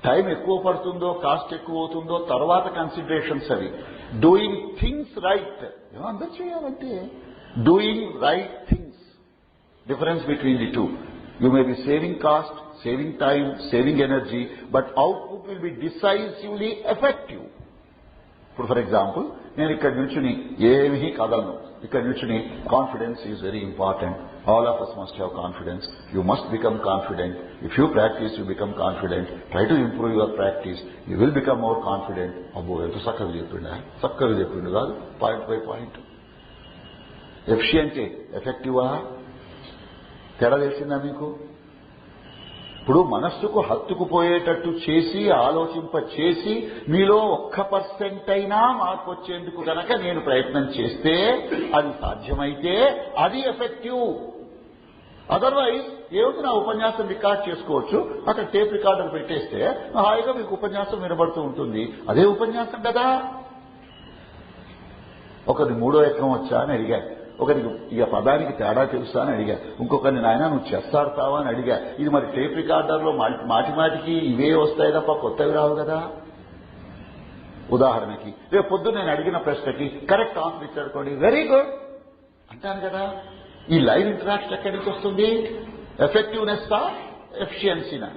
టైం ఎక్కువ పడుతుందో కాస్ట్ ఎక్కువ అవుతుందో తర్వాత కన్సిడరేషన్స్ అవి. డూయింగ్ థింగ్స్ రైట్, ఏమో అందరూ చేయాలంటే doing right things. Difference between the two. You may be saving cost, saving time, saving energy, but output will be decisively effective. For example, నేను ఇక్కడ నుంచుని ఏమీ కదలను, ఇక్కడ నుంచుని confidence is very important. All of us must have confidence. You must become confident. If you practice, you become confident. Try to improve your practice. You will become more confident. అబ్బో ఎంత చక్కగా చెప్పిండు కాదు, పాయింట్ బై పాయింట్. ఎఫిషియెంటే ఎఫెక్టివా? తేడా తెలిసిందా మీకు? ఇప్పుడు మనస్సుకు హత్తుకుపోయేటట్టు చేసి ఆలోచింప చేసి మీలో 1% అయినా మార్పు వచ్చేందుకు కనుక నేను ప్రయత్నం చేస్తే, అది సాధ్యమైతే అది ఎఫెక్టివ్. అదర్వైజ్ ఏమిటి, నా ఉపన్యాసం రికార్డ్ చేసుకోవచ్చు, అక్కడ టేప్ రికార్డర్ పెట్టేస్తే హాయిగా మీకు ఉపన్యాసం వినబడుతూ ఉంటుంది, అదే ఉపన్యాసం కదా. ఒకరి 3వ ఎకరం వచ్చా అని అడిగా, ఒకరికి ఇక పదానికి తేడా తెలుసా అని అడిగా, ఇంకొకరిని నాయన నువ్వు చెస్ ఆడతావా అని అడిగా. ఇది మరి టేప్ రికార్డర్లో మాటి మాటికి ఇవే వస్తాయి తప్ప కొత్తవి రావు కదా. ఉదాహరణకి రేపు పొద్దున్న నేను అడిగిన ప్రశ్నకి కరెక్ట్ ఆన్సర్ ఇచ్చాడుకోండి, వెరీ గుడ్ అంటాను కదా. ఈ లైవ్ ఇంటరాక్షన్ ఎక్కడి నుంచి వస్తుంది? ఎఫెక్టివ్నెస్ ఎఫిషియన్సీనా?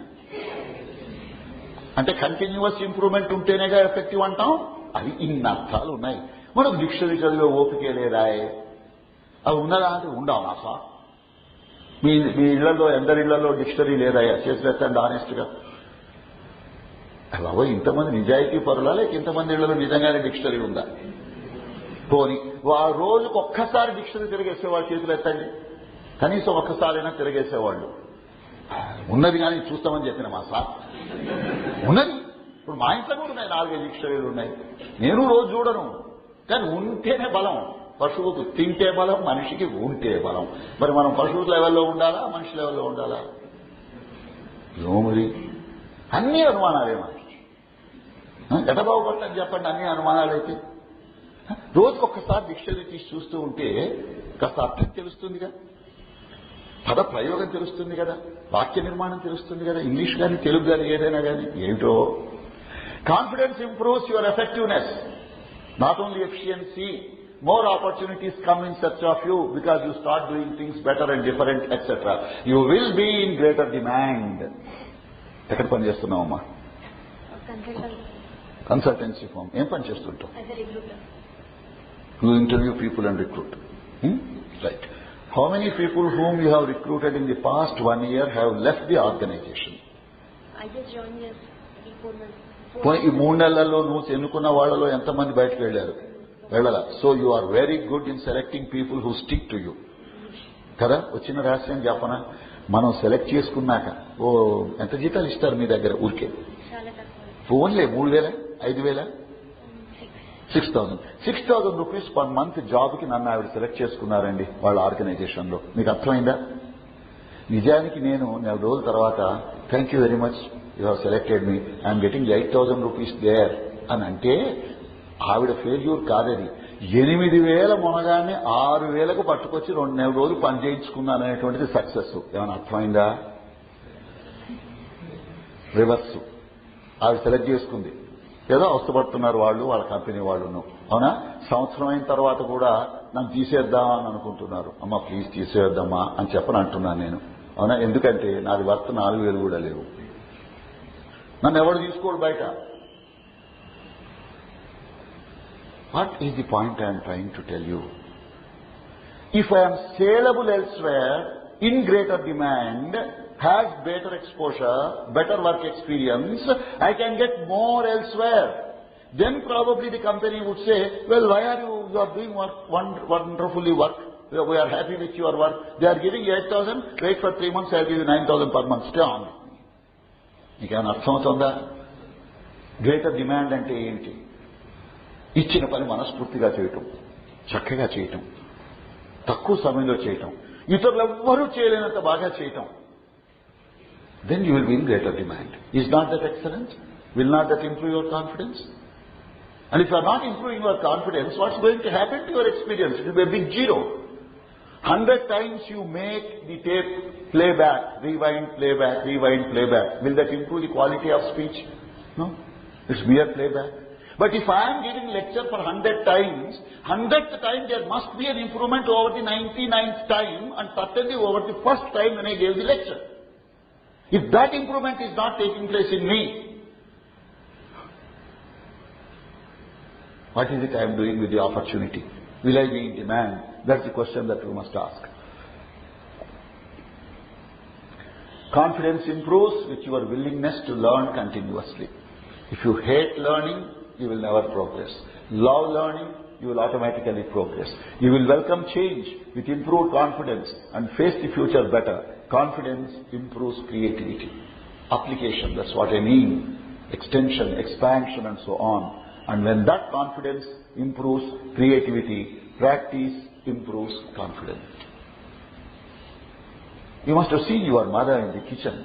అంటే కంటిన్యూస్ ఇంప్రూవ్మెంట్ ఉంటేనేగా ఎఫెక్టివ్ అంటాం. అవి ఇన్ని అర్థాలు ఉన్నాయి. మనకు డిక్షనరీ చదివే ఓపికే లేదాయే. అవి ఉన్నదా అంటే ఉండవు. అసలు మీ ఇళ్లలో ఎందరిళ్లలో డిక్షనరీ లేదయ్యా? చేసిరెత్తండి ఆనెస్ట్గా. బాబోయ్ ఇంతమంది నిజాయితీ పరులా, లేక ఇంతమంది ఇళ్లలో నిజంగానే డిక్షనరీ ఉందా? పోనీ రోజుకు ఒక్కసారి డిక్షనరీ తిరిగేసేవాళ్ళు చేతులు ఎత్తండి, కనీసం ఒక్కసారైనా తిరిగేసేవాళ్ళు. ఉన్నది కానీ చూస్తామని చెప్పిన మా సార్ ఉన్నది. ఇప్పుడు మా ఇంట్లో కూడా ఉన్నాయి 4-5 డిక్షనరీలు ఉన్నాయి. నేను రోజు చూడను, కానీ ఉంటేనే బలం. పశువుకు తింటే బలం, మనిషికి ఉంటే బలం. మరి మనం పశువు లెవెల్లో ఉండాలా, మనిషి లెవెల్లో ఉండాలా? మరి అన్ని అనుమానాలే మనకి. ఎట బాగుపడతాను చెప్పండి, అన్ని అనుమానాలైతే. రోజుకొక్కసారి డిక్షనరీ తీసి చూస్తూ ఉంటే కాస్త అర్థం తెలుస్తుందిగా, పద ప్రయోగం తెలుస్తుంది కదా, వాక్య నిర్మాణం తెలుస్తుంది కదా, ఇంగ్లీష్ కానీ తెలుగు కానీ ఏదైనా కానీ. ఏమిటో confidence improves your effectiveness, not only efficiency. More opportunities come in search of you because you start doing things better and different, etc. You will be in greater demand. ఎక్కడ పని చేస్తున్నావమ్మా? Consultancy firm. ఏం పని చేస్తుంటావు? You interview people and recruit. Right. How many people whom you have recruited in the past 1 year have left the organization? I just joined here 3-4 months. ఈ 3 నెలల్లో నువ్వు ఎన్నుకున్న వాళ్ళలో ఎంతమంది బయటకు వెళ్ళారు? వెళ్ళాల. So you are very good in selecting people who stick to you కదా. వచ్చిన రహస్యం చెప్పనా? మనం సెలెక్ట్ చేసుకున్నాక ఎంత జీతాలు ఇస్తారు మీ దగ్గర? ఊరికే ఫోన్లే 3,000, 5,000, 6,000 రూపీస్ పర్ మంత్ జాబ్కి నన్ను ఆవిడ సెలెక్ట్ చేసుకున్నారండి వాళ్ళ ఆర్గనైజేషన్లో. మీకు అర్థమైందా? నిజానికి నేను 4 రోజుల తర్వాత thank you very much, you have selected me, I'm getting 8,000 rupees there అని అంటే ఆవిడ ఫెయిల్యూర్ కాదది. 8,000 మునగాన్ని 6,000కు పట్టుకొచ్చి 2 నెలల రోజులు పని చేయించుకున్నాను అనేటువంటిది సక్సెస్. ఏమైనా అర్థమైందా? రివర్స్. ఆవిడ సెలెక్ట్ చేసుకుంది. ఏదో అవస్థపడుతున్నారు వాళ్ళు, వాళ్ళ కంపెనీ వాళ్ళను. అవునా? సంవత్సరం అయిన తర్వాత కూడా నన్ను తీసేద్దామా అని అనుకుంటున్నారు. అమ్మ ప్లీజ్ తీసేద్దామా అని చెప్పని అంటున్నాను నేను. అవునా? ఎందుకంటే నాది వర్త్ 4,000 కూడా లేవు. నన్ను ఎవరు తీసుకోడు బయట. What is the point I'm trying to tell you? If I am saleable elsewhere, in greater demand, has better exposure, better work experience, I can get more elsewhere. Then probably the company would say, well, why are you are doing wonderfully work. We are happy with your work. They are giving 8,000, wait for 3 months, I will give you 9,000 per month. Stay on. నీకేమైనా అర్థం అవుతుందా? Greater demand అంటే ఏంటి? ఇచ్చిన పని మనస్ఫూర్తిగా చేయటం, చక్కగా చేయటం, తక్కువ సమయంలో చేయటం, ఇతరులు ఎవ్వరూ చేయలేనంత బాగా చేయటం. Then you will be in greater demand. Is not that excellent? Will not that improve your confidence? And if you are not improving your confidence, what's going to happen to your experience? It will be a big zero. 100 times you make the tape playback, rewind, playback, rewind, playback. Will that improve the quality of speech? No. It's mere playback. But if I am giving lecture for 100 times, 100th time there must be an improvement over the 99th time and certainly over the first time when I gave the lecture. If that improvement is not taking place in me, what is it I am doing with the opportunity? Will I be in demand? That's the question that we must ask. Confidence improves with your willingness to learn continuously. If you hate learning, you will never progress. Love learning, you will automatically progress. You will welcome change with improved confidence and face the future better. Confidence improves creativity. Application, that's what I mean. Extension, expansion and so on. And when that confidence improves creativity, practice improves confidence. You must have seen your mother in the kitchen,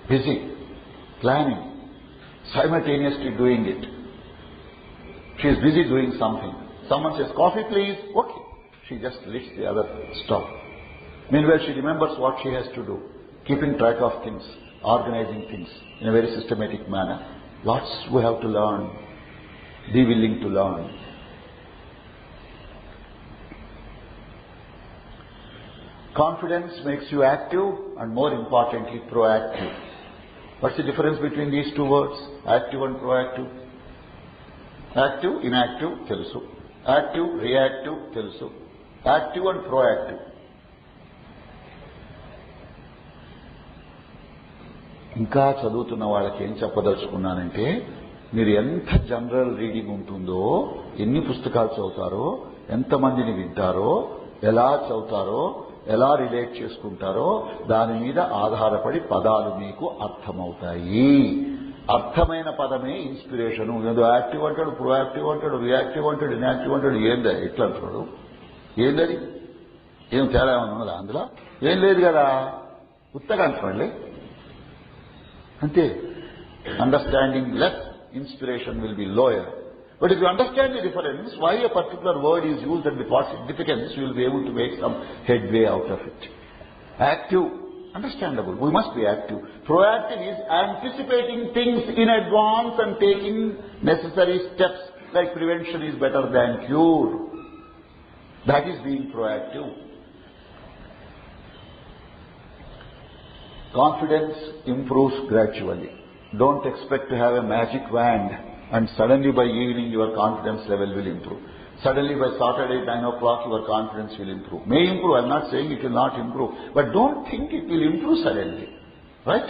busy, planning, simultaneously doing it. She is busy doing something. Someone says, coffee please. Okay. She just lifts the other stop. Meanwhile, she remembers what she has to do, keeping track of things, organizing things in a very systematic manner. Lots we have to learn. Be willing to learn. Confidence makes you active and more importantly proactive. What's the difference between these two words? Active and proactive. Active, inactive, telusu. Active, reactive, telusu. Active and proactive. ఇంకా చదువుతున్న వాళ్ళకి ఏం చెప్పదలుచుకున్నానంటే, మీరు ఎంత general reading ఉంటుందో, ఎన్ని పుస్తకాలు చదువుతారో, ఎంతమందిని వింటారో, ఎలా చదువుతారో, ఎలా రిలేట్ చేసుకుంటారో దాని మీద ఆధారపడి పదాలు మీకు అర్థమవుతాయి. అర్థమైన పదమే ఇన్స్పిరేషను. ఏదో యాక్టివ్ అంటాడు, ప్రొయాక్టివ్ అంటాడు, రియాక్టివ్ అంటాడు, ఇన్యాక్టివ్ అంటాడు. ఏందా ఎట్లా అంటాడు? ఏందది? ఏం తేడా ఏమన్నా ఉన్నదా అందులో? ఏం లేదు కదా, ఉత్తగా అంటాడులే అంతే. Understanding less, inspiration will be lower. But if you understand the difference, why a particular word is used and with what significance, you will be able to make some headway out of it. Active, understandable. We must be active. Proactive is anticipating things in advance and taking necessary steps, like prevention is better than cure. That is being proactive. Confidence improves gradually. Don't expect to have a magic wand and suddenly by evening your confidence level will improve. Suddenly by Saturday 9 o'clock your confidence will improve. May improve, I am not saying it will not improve. But don't think it will improve suddenly. Right?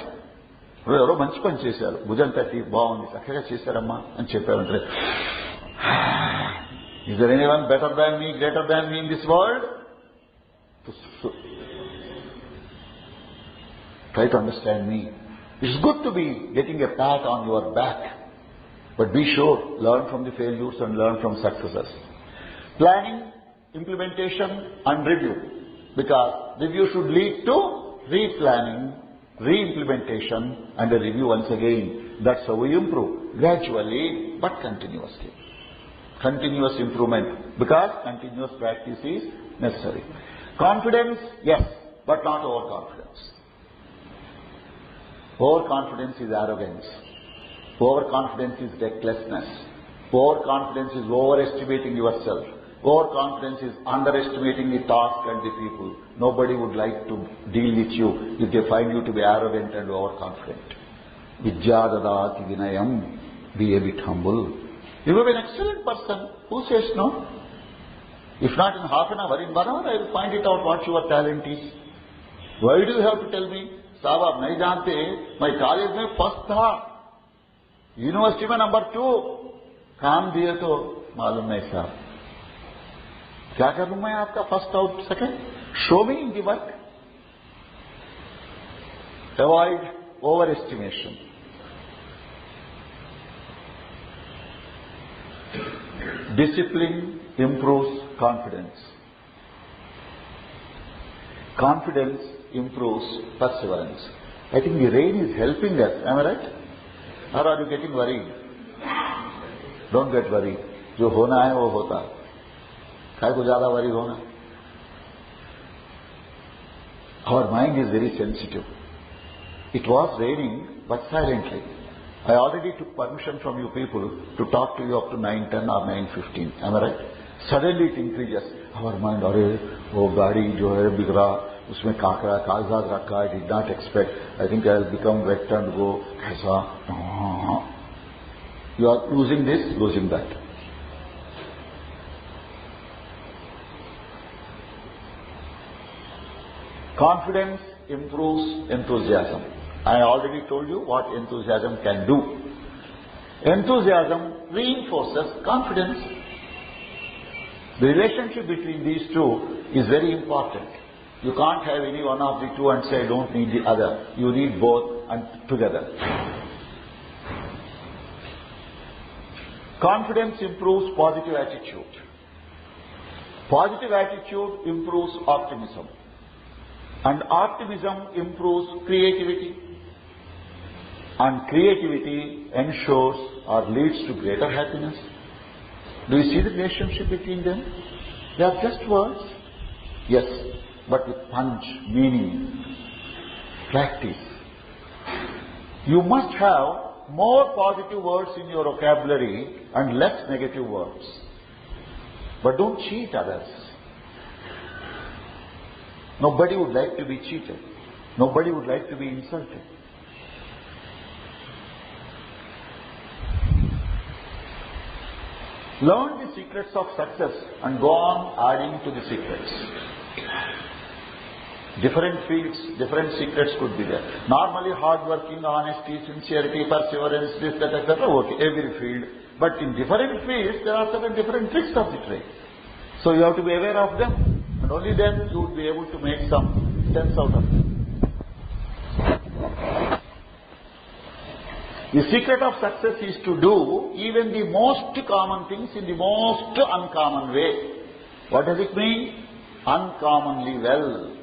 ఎవరో మంచి పని చేశారు, భుజం తట్టి బాగుంది, చక్కగా చేశారమ్మా అని చెప్పారంటే, is there anyone better than me, greater than me in this world? Try to understand me. It's good to be getting a pat on your back. But be sure, learn from the failures and learn from successes. Planning, implementation and review. Because review should lead to re-planning, re-implementation and a review once again. That's how we improve. Gradually but continuously. continuous improvement, because continuous practice is necessary. Confidence, yes, but not overconfidence. Overconfidence is arrogance. Overconfidence is recklessness. Overconfidence is overestimating yourself. Overconfidence is underestimating the task and the people. Nobody would like to deal with you if they find you to be arrogant and overconfident. Vidyadadati vinayam. Be a bit humble. You will be an excellent person. Who says no? If not in half an hour, in 1 hour, I will find it out what your talent is. Why do you have to tell me? साहब आप नहीं जानते, मैं college में first था, university में number 2, काम दिए तो मालूम नहीं साहब. क्या करूं मैं आपका first out second? Show me in the work. Avoid over estimation. Discipline improves confidence. Confidence improves perseverance. I think the rain is helping us. Am I right? Or are you getting worried? Don't get worried. जो होना है वो होता है. काय को ज्यादा worry होना? Our mind is very sensitive. It was raining, but silently. I already took permission from you people to talk to you up to 9:10 or 9:15. Am I right? Suddenly it increases. Our mind, अरे वो गाड़ी जो है बिगड़ा, उसमें काकड़ा कागजात रखा, I did not expect. I think I will become wet and go. ऐसा. You are losing this, losing that. Confidence improves enthusiasm. I already told you what enthusiasm can do. Enthusiasm reinforces confidence. The relationship between these two is very important. You can't have any one of the two and say, I don't need the other. You need both and together. Confidence improves positive attitude. Positive attitude improves optimism. And optimism improves creativity. And creativity ensures or leads to greater happiness. Do you see the relationship between them? They are just words. Yes, but with punch, meaning, practice. You must have more positive words in your vocabulary and less negative words. But don't cheat others. Nobody would like to be cheated. Nobody would like to be insulted. Learn the secrets of success and go on adding to the secrets. Different fields, different secrets could be there. Normally hard-working, honesty, sincerity, perseverance, this, that, etc. Okay, every field. But in different fields, there are certain different tricks of the trade. So you have to be aware of them. And only then you would be able to make some sense out of them. The secret of success is to do even the most common things in the most uncommon way. What does it mean? Uncommonly well.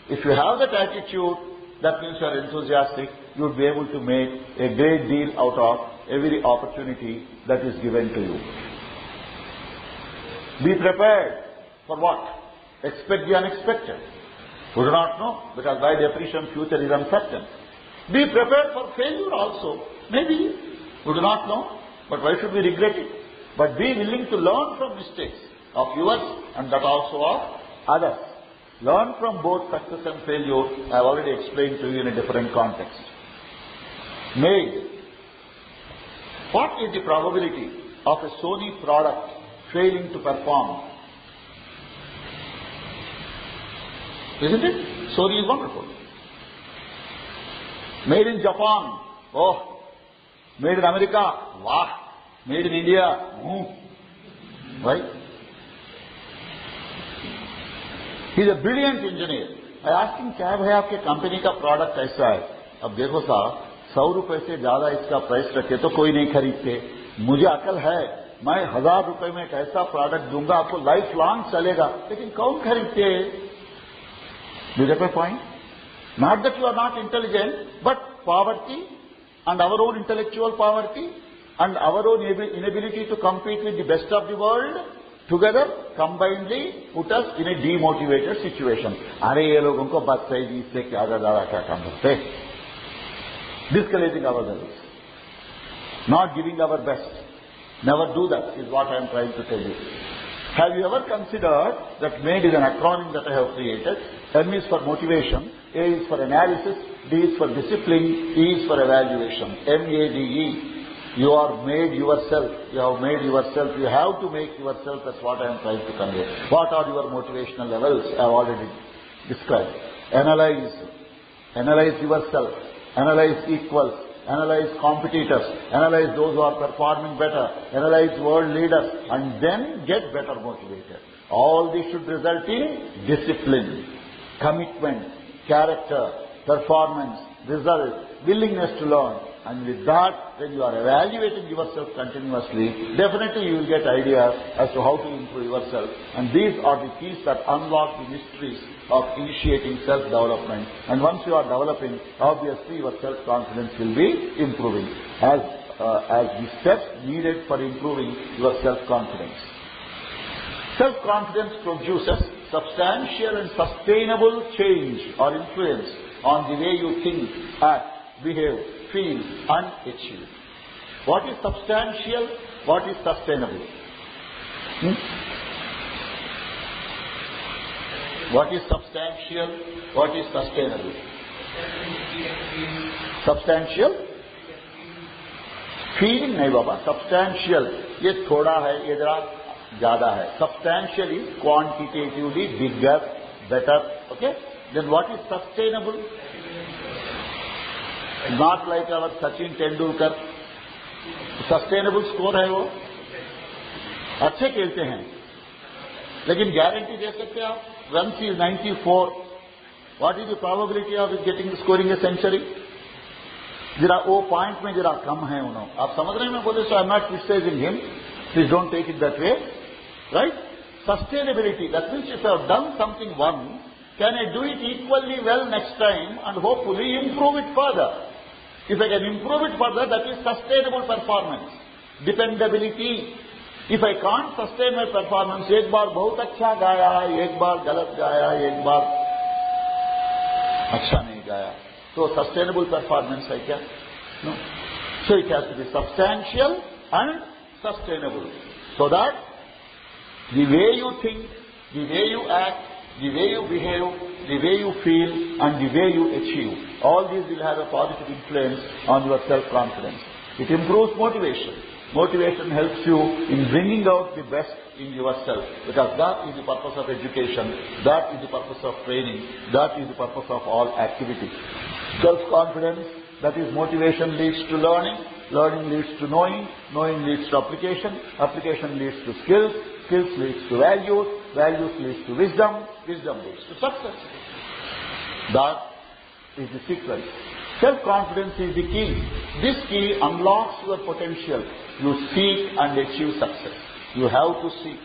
If you have that attitude, that means you are enthusiastic, you would be able to make a great deal out of every opportunity that is given to you. Be prepared for what? Expect the unexpected. We do not know, because by definition future is uncertain. Be prepared for failure also. Maybe. We do not know. But why should we regret it? But be willing to learn from mistakes of yours and that also of others. Learn from both success and failure. I have already explained to you in a different context. Made. What is the probability of a Sony product failing to perform? Isn't it? Sony is wonderful. Made in Japan. Oh. Made in America. Wow. Made in India. Right? He is a brilliant engineer. I asked him, क्या भाई आपके company का product ऐसा है? अब देखो साहब, 100 रुपए से ज्यादा इसका प्राइस रखे तो कोई नहीं खरीदते. मुझे अकल है, मैं 1000 रुपए में एक ऐसा प्रोडक्ट दूंगा, आपको लाइफ लॉन्ग चलेगा. लेकिन कौन खरीदते? Do you get my point? Not that you are not intelligent, but poverty and our own intellectual poverty and our own inability to compete with the best of the world together combinedly put us in a demotivated situation. अरे ये लोगों को बात सही जी इससे क्या ज़्यादा क्या काम करते? Discouraging ourselves, not giving our best. Never do that is what I am trying to tell you. Have you ever considered that MADE is an acronym that I have created? M is for motivation, A is for analysis, D is for discipline, E is for evaluation. MADE. You are made yourself. You have made yourself. You have to make yourself. That's what I am trying to convey. What are your motivational levels? I have already described. Analyze yourself. Analyze equals. Analyze competitors. Analyze those who are performing better. Analyze world leaders. And then get better motivated. All this should result in discipline, commitment, character, performance, result, willingness to learn. And with that, when you are evaluating yourself continuously, definitely you will get ideas as to how to improve yourself. And these are the keys that unlock the mysteries of initiating self-development. And once you are developing, obviously your self-confidence will be improving as the steps needed for improving your self-confidence. Self-confidence produces substantial and sustainable change or influence on the way you think, act, behave, feel and achieve. What is substantial? What is sustainable? What is substantial? What is sustainable? Substantial? Feeling नहीं बाबा. Substantial ये थोड़ा है, ये जरा ज़्यादा है. Substantial is quantitatively bigger, better. Okay? Then what is sustainable? Not like our Sachin Tendulkar. Sustainable score है वो, अच्छे खेलते हैं, लेकिन गारंटी दे सकते आप run is 94, what is the probability of getting scoring a century? जरा वो पॉइंट में जरा कम है उन्होंने. आप समझ रहे हैं मैं बोले? So I am not criticising him, please don't take it that way, right? Sustainability, that means if I have done something once, can I do it equally well next time and hopefully improve it further? If I can improve it further, that is sustainable performance. Dependability. If I can't sustain my performance, एक बार बहुत अच्छा गाया, एक बार गलत गाया, एक बार अच्छा नहीं गाया, तो sustainable performance है क्या? No. So it has to be substantial and sustainable, so that the way you think, the way you act, the way you behave, the way you feel, and the way you achieve, all these will have a positive influence on your self-confidence. It improves motivation. Motivation helps you in bringing out the best in yourself, because that is the purpose of education, that is the purpose of training, that is the purpose of all activity. Self-confidence, that is motivation, leads to learning, learning leads to knowing, knowing leads to application, application leads to skills, skills leads to values, values leads to wisdom, wisdom leads to success. That is the sequence. Self-confidence is the key. This key unlocks your potential. You seek and achieve success. You have to seek.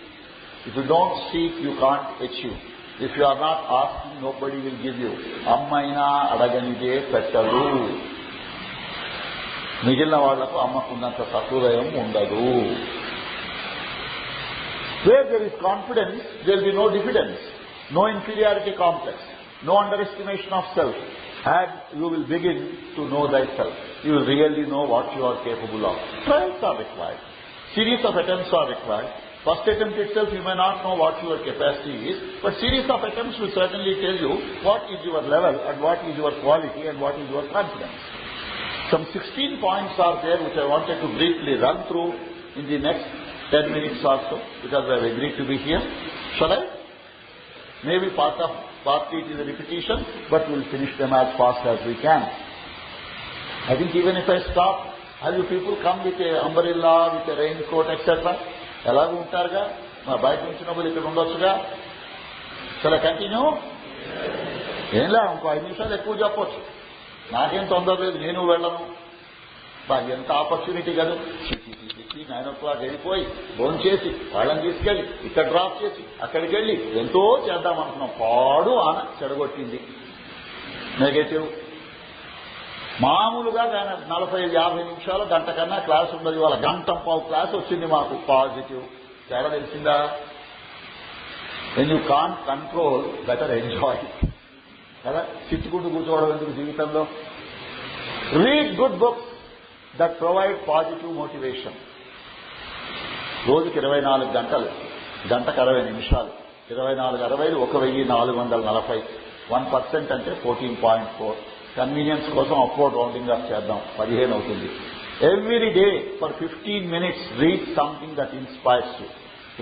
If you don't seek, you can't achieve. If you are not asking, nobody will give you. Ammaina adaganide pettaru. మిగిలిన వాళ్లకు అమ్మకున్నంత సహృదయం ఉండదు. Where there is confidence, there will be no diffidence, no inferiority complex, no underestimation of self. And you will begin to know thyself. You will really know what you are capable of. Trials are required. Series of attempts are required. First attempt itself, you may not know what your capacity is, but series of attempts will certainly tell you what is your level and what is your quality and what is your confidence. Some 16 points are there which I wanted to briefly run through in the next 10 minutes or so, because I have agreed to be here. Shall I? Maybe partly it is a repetition, but we will finish them as fast as we can. I think even if I stop, have you people come with a umbrella, with a raincoat, etc.? ఎలాగ ఉంటారుగా, మా బయట నుంచినప్పుడు ఇక్కడ ఉండొచ్చుగా. Shall I continue? ఏంలా ఇంకో 5 నిమిషాలు ఎక్కువ చెప్పొచ్చు, నాకేం తొందర లేదు, నేను వెళ్ళను. ఎంత ఆపర్చునిటీ కదా. 9 o'clock వెళ్ళిపోయి ఫోన్ చేసి వాళ్ళని తీసుకెళ్ళి ఇక్కడ డ్రాప్ చేసి అక్కడికి వెళ్ళి ఎంతో చేద్దామనుకున్నాం. పాడు ఆన చెడగొట్టింది. నెగటివ్. మామూలుగా 40-50 నిమిషాలు గంట కన్నా క్లాస్ ఉండదు. ఇవాళ గంట పావు క్లాస్ వచ్చింది మాకు. పాజిటివ్ తేడా తెలిసిందా? When you can't control better enjoy కదా. చిట్టుకుంటూ కూర్చోవడం ఎందుకు జీవితంలో? Read good books that provide positive motivation. రోజుకి 24 గంటలు, గంటకు 60 నిమిషాలు. 24 60 1440. 1% అంటే 14.4. కన్వీనియన్స్ కోసం అప్వర్డ్ రౌండింగ్ ఆఫ్ చేద్దాం, 15 అవుతుంది. Every day for 15 minutes read something that inspires you.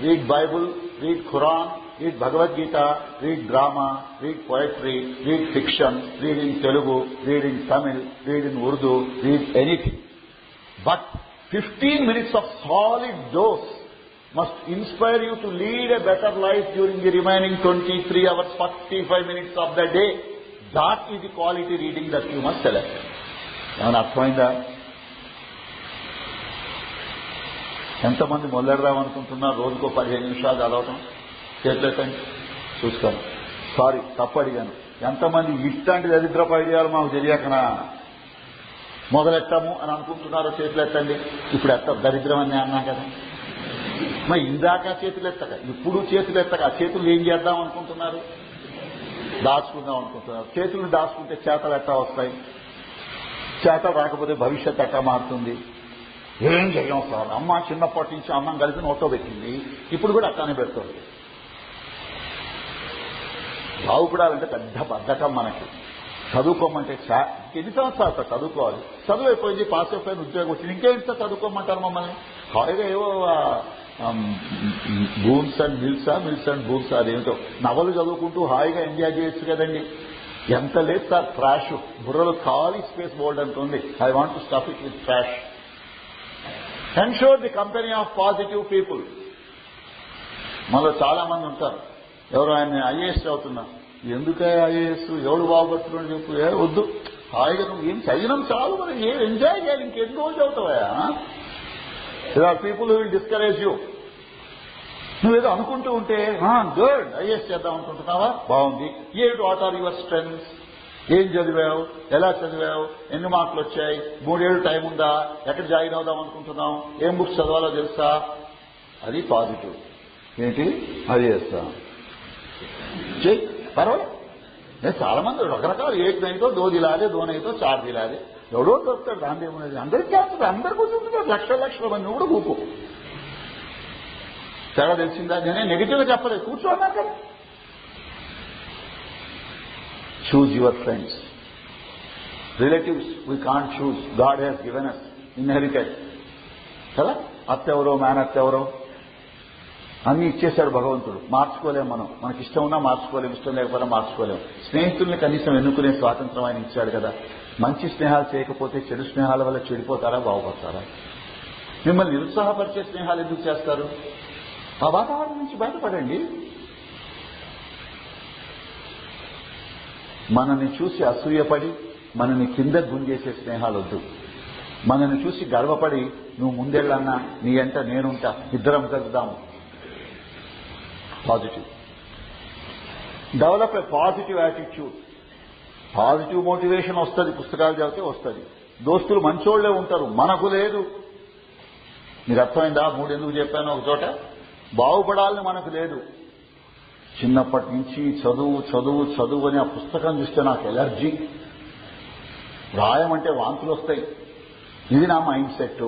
Read Bible, read Quran, read Bhagavad Gita, read drama, read poetry, read fiction, read in Telugu, read in Tamil, read in Urdu, read anything. But 15 minutes of solid dose must inspire you to lead a better life during the remaining 23 hours, 45 minutes of the day. That is the quality reading that you must select. ఏమైనా అర్థమైందా? ఎంతమంది మొదలెడదాం అనుకుంటున్నారు రోజుకో 15 నిమిషాలు చదవటం? చేతులెత్తండి చూసుకోండి. Sorry, తప్పు అడిగాను. ఎంతమంది ఇట్లాంటి దరిద్రపు ఐడియాలు మాకు తెలియకనా మొదలెట్టాము అని అనుకుంటున్నారో చేతులెత్తండి. ఇప్పుడు దరిద్రం అని అన్నా కదా. మరి ఇందాక చేతులెత్తక, ఇప్పుడు చేతులెత్తక, ఆ చేతులు ఏం చేద్దాం అనుకుంటున్నారు? దాచుకుందాం అనుకుంటున్నారు. చేతులు దాచుకుంటే చేతలు ఎట్టా వస్తాయి? చేతలు రాకపోతే భవిష్యత్ ఎట్టా మారుతుంది? ఏం చెయ్యం సార్. అమ్మ చిన్నప్పటి నుంచి అన్నం కలిపి నోట్లో పెట్టింది, ఇప్పుడు కూడా అట్టానే పెడుతుంది. బాగుపడాలంటే పెద్ద బద్ధకం మనకి. చదువుకోమంటే ఎన్ని సంవత్సరాలు చదువుకోవాలి? చదువు అయిపోయింది, పాస్ అయిపోయింది, ఉద్యోగం వచ్చింది, ఇంకేంటి చదువుకోమంటారు మమ్మల్ని? హాయిగా ఏవో బూన్స్ అండ్ బూన్స్ అదేమిటో నవలు చదువుకుంటూ హాయిగా ఎంజాయ్ చేయొచ్చు కదండి. ఎంత లేదు సార్ ట్రాష్. బుర్రలో ఖాళీ స్పేస్ బోల్డ్ అంటుంది. I want to stuff it with trash. Ensure the company of positive people. మనలో చాలా మంది ఉంటారు. ఎవరు ఆయన ఐఏఎస్ చదువుతున్నా, ఎందుకే ఐఏఎస్, ఎవడు బాగుపడుతున్నాడు చెప్పు, వద్దు హాయిగా నువ్వు ఏం చదివినాం చాలు, మనం ఏం ఎంజాయ్ చేయాలి, ఇంకెన్ని రోజులు చదువుతావా? there are people who will discourage you. నువ్వేదో అనుకుంటూ ఉంటే గుడ్ ఐఏఎస్ చేద్దాం అనుకుంటున్నావా, బాగుంది. What are your strengths? ఏం చదివావు, ఎలా చదివావు, ఎన్ని మార్కులు వచ్చాయి, 3 ఏళ్ళు టైం ఉందా, ఎక్కడ జాయిన్ అవుదాం అనుకుంటున్నాం, ఏం బుక్స్ చదవాలో తెలుసా? అది పాజిటివ్. ఏంటి ఐఏఎస్ చెయ్యి, పర్వాలేదు. చాలా మంది రకరకాలు ఏక్ నైతో, దో దిలాదే, దో నైతో, 4 దిలాదే, ఎవడో దొరుకుతాడు. దాని ఏమున్నది, అందరికీ చేస్తుంది, అందరికీ ఉంటుంది. లక్షల మంది కూడా కూకో. చాలా తెలిసిందా? నేనే నెగిటివ్గా చెప్పలేదు, కూర్చోన్నారు కదా. Choose your friends. Relatives we can't choose, God has given us inherited కదా. అత్తెవరో మేనత్తెవరో అన్ని ఇచ్చేశాడు భగవంతుడు, మార్చుకోలేం మనం. మనకి ఇష్టం ఉన్నా మార్చుకోలేం, ఇష్టం లేకపోయినా మార్చుకోలేం. స్నేహితుల్ని కనీసం ఎన్నుకునే స్వాతంత్రం ఆయన ఇచ్చాడు కదా. మంచి స్నేహాలు చేయకపోతే చెడు స్నేహాల వల్ల చెడిపోతారా, బాగుపడతారా? మిమ్మల్ని నిరుత్సాహపరిచే స్నేహాలు ఎందుకు చేస్తారు? ఆ వాతావరణం నుంచి బయటపడండి. మనల్ని చూసి అసూయపడి మనల్ని కింద గుంజేసే స్నేహాలు వద్దు. మనల్ని చూసి గర్వపడి నువ్వు ముందెళ్ళన్నా నీ అంట నేనుంటా, ఇద్దరం కలుద్దాము. Positive. Develop a positive attitude. Positive motivation వస్తుంది, పుస్తకాలు చదివితే వస్తుంది. దోస్తులు మంచోళ్లే ఉంటారు, మనకు లేదు. మీరు అర్థమైందా? 3 ఎందుకు చెప్పాను? ఒక చోట బాగుపడాలని మనకు లేదు. చిన్నప్పటి నుంచి చదువు చదువు చదువు అని ఆ పుస్తకం చూస్తే నాకు ఎలర్జీ, రాయమంటే వాంతులు వస్తాయి. ఇది నా మైండ్ సెట్.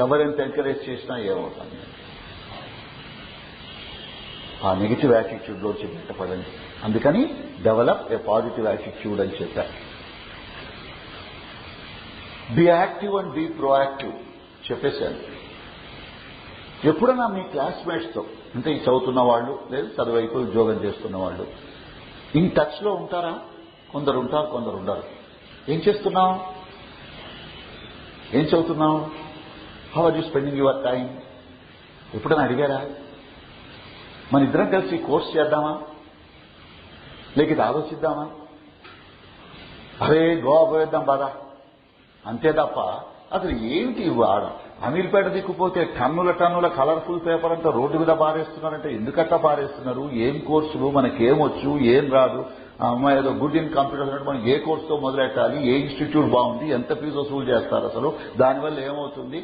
ఎవరెంత ఎంకరేజ్ చేసినా ఏమవుతాను. ఆ నెగిటివ్ యాటిట్యూడ్ లో బయటపడండి. అందుకని డెవలప్ ఏ పాజిటివ్ యాటిట్యూడ్ అని చెప్పారు. Be active and be proactive చెప్పేశాను. ఎప్పుడన్నా మీ క్లాస్మేట్స్తో, అంటే ఈ చదువుతున్న వాళ్ళు లేదు చదువైపు ఉద్యోగం చేస్తున్న వాళ్ళు ఇన్ టచ్ లో ఉంటారా? కొందరు ఉంటారు, కొందరు ఉండరు. ఏం చేస్తున్నావు, ఏం చదువుతున్నావు, how are you spending your time? ఎప్పుడైనా అడిగారా? మన ఇద్దరం కలిసి కోర్స్ చేద్దామా, లేక ఇది ఆలోచిద్దామా? అరే గోవా పోయేద్దాం బాగా, అంతే తప్ప అసలు ఏంటి అమీర్పేట దిక్కుపోతే టన్నుల కలర్ఫుల్ పేపర్ అంతా రోడ్డు మీద పారేస్తున్నారంటే ఎందుకట్టా పారేస్తున్నారు? ఏం కోర్సులు, మనకేమొచ్చు, ఏం రాదు, అమ్మాయి ఏదో గుడ్ ఇన్ కంప్యూటర్స్ అంటే మనం ఏ కోర్సుతో మొదలెట్టాలి, ఏ ఇన్స్టిట్యూట్ బాగుంది, ఎంత ఫీజు వసూలు చేస్తారు, అసలు దానివల్ల ఏమవుతుంది?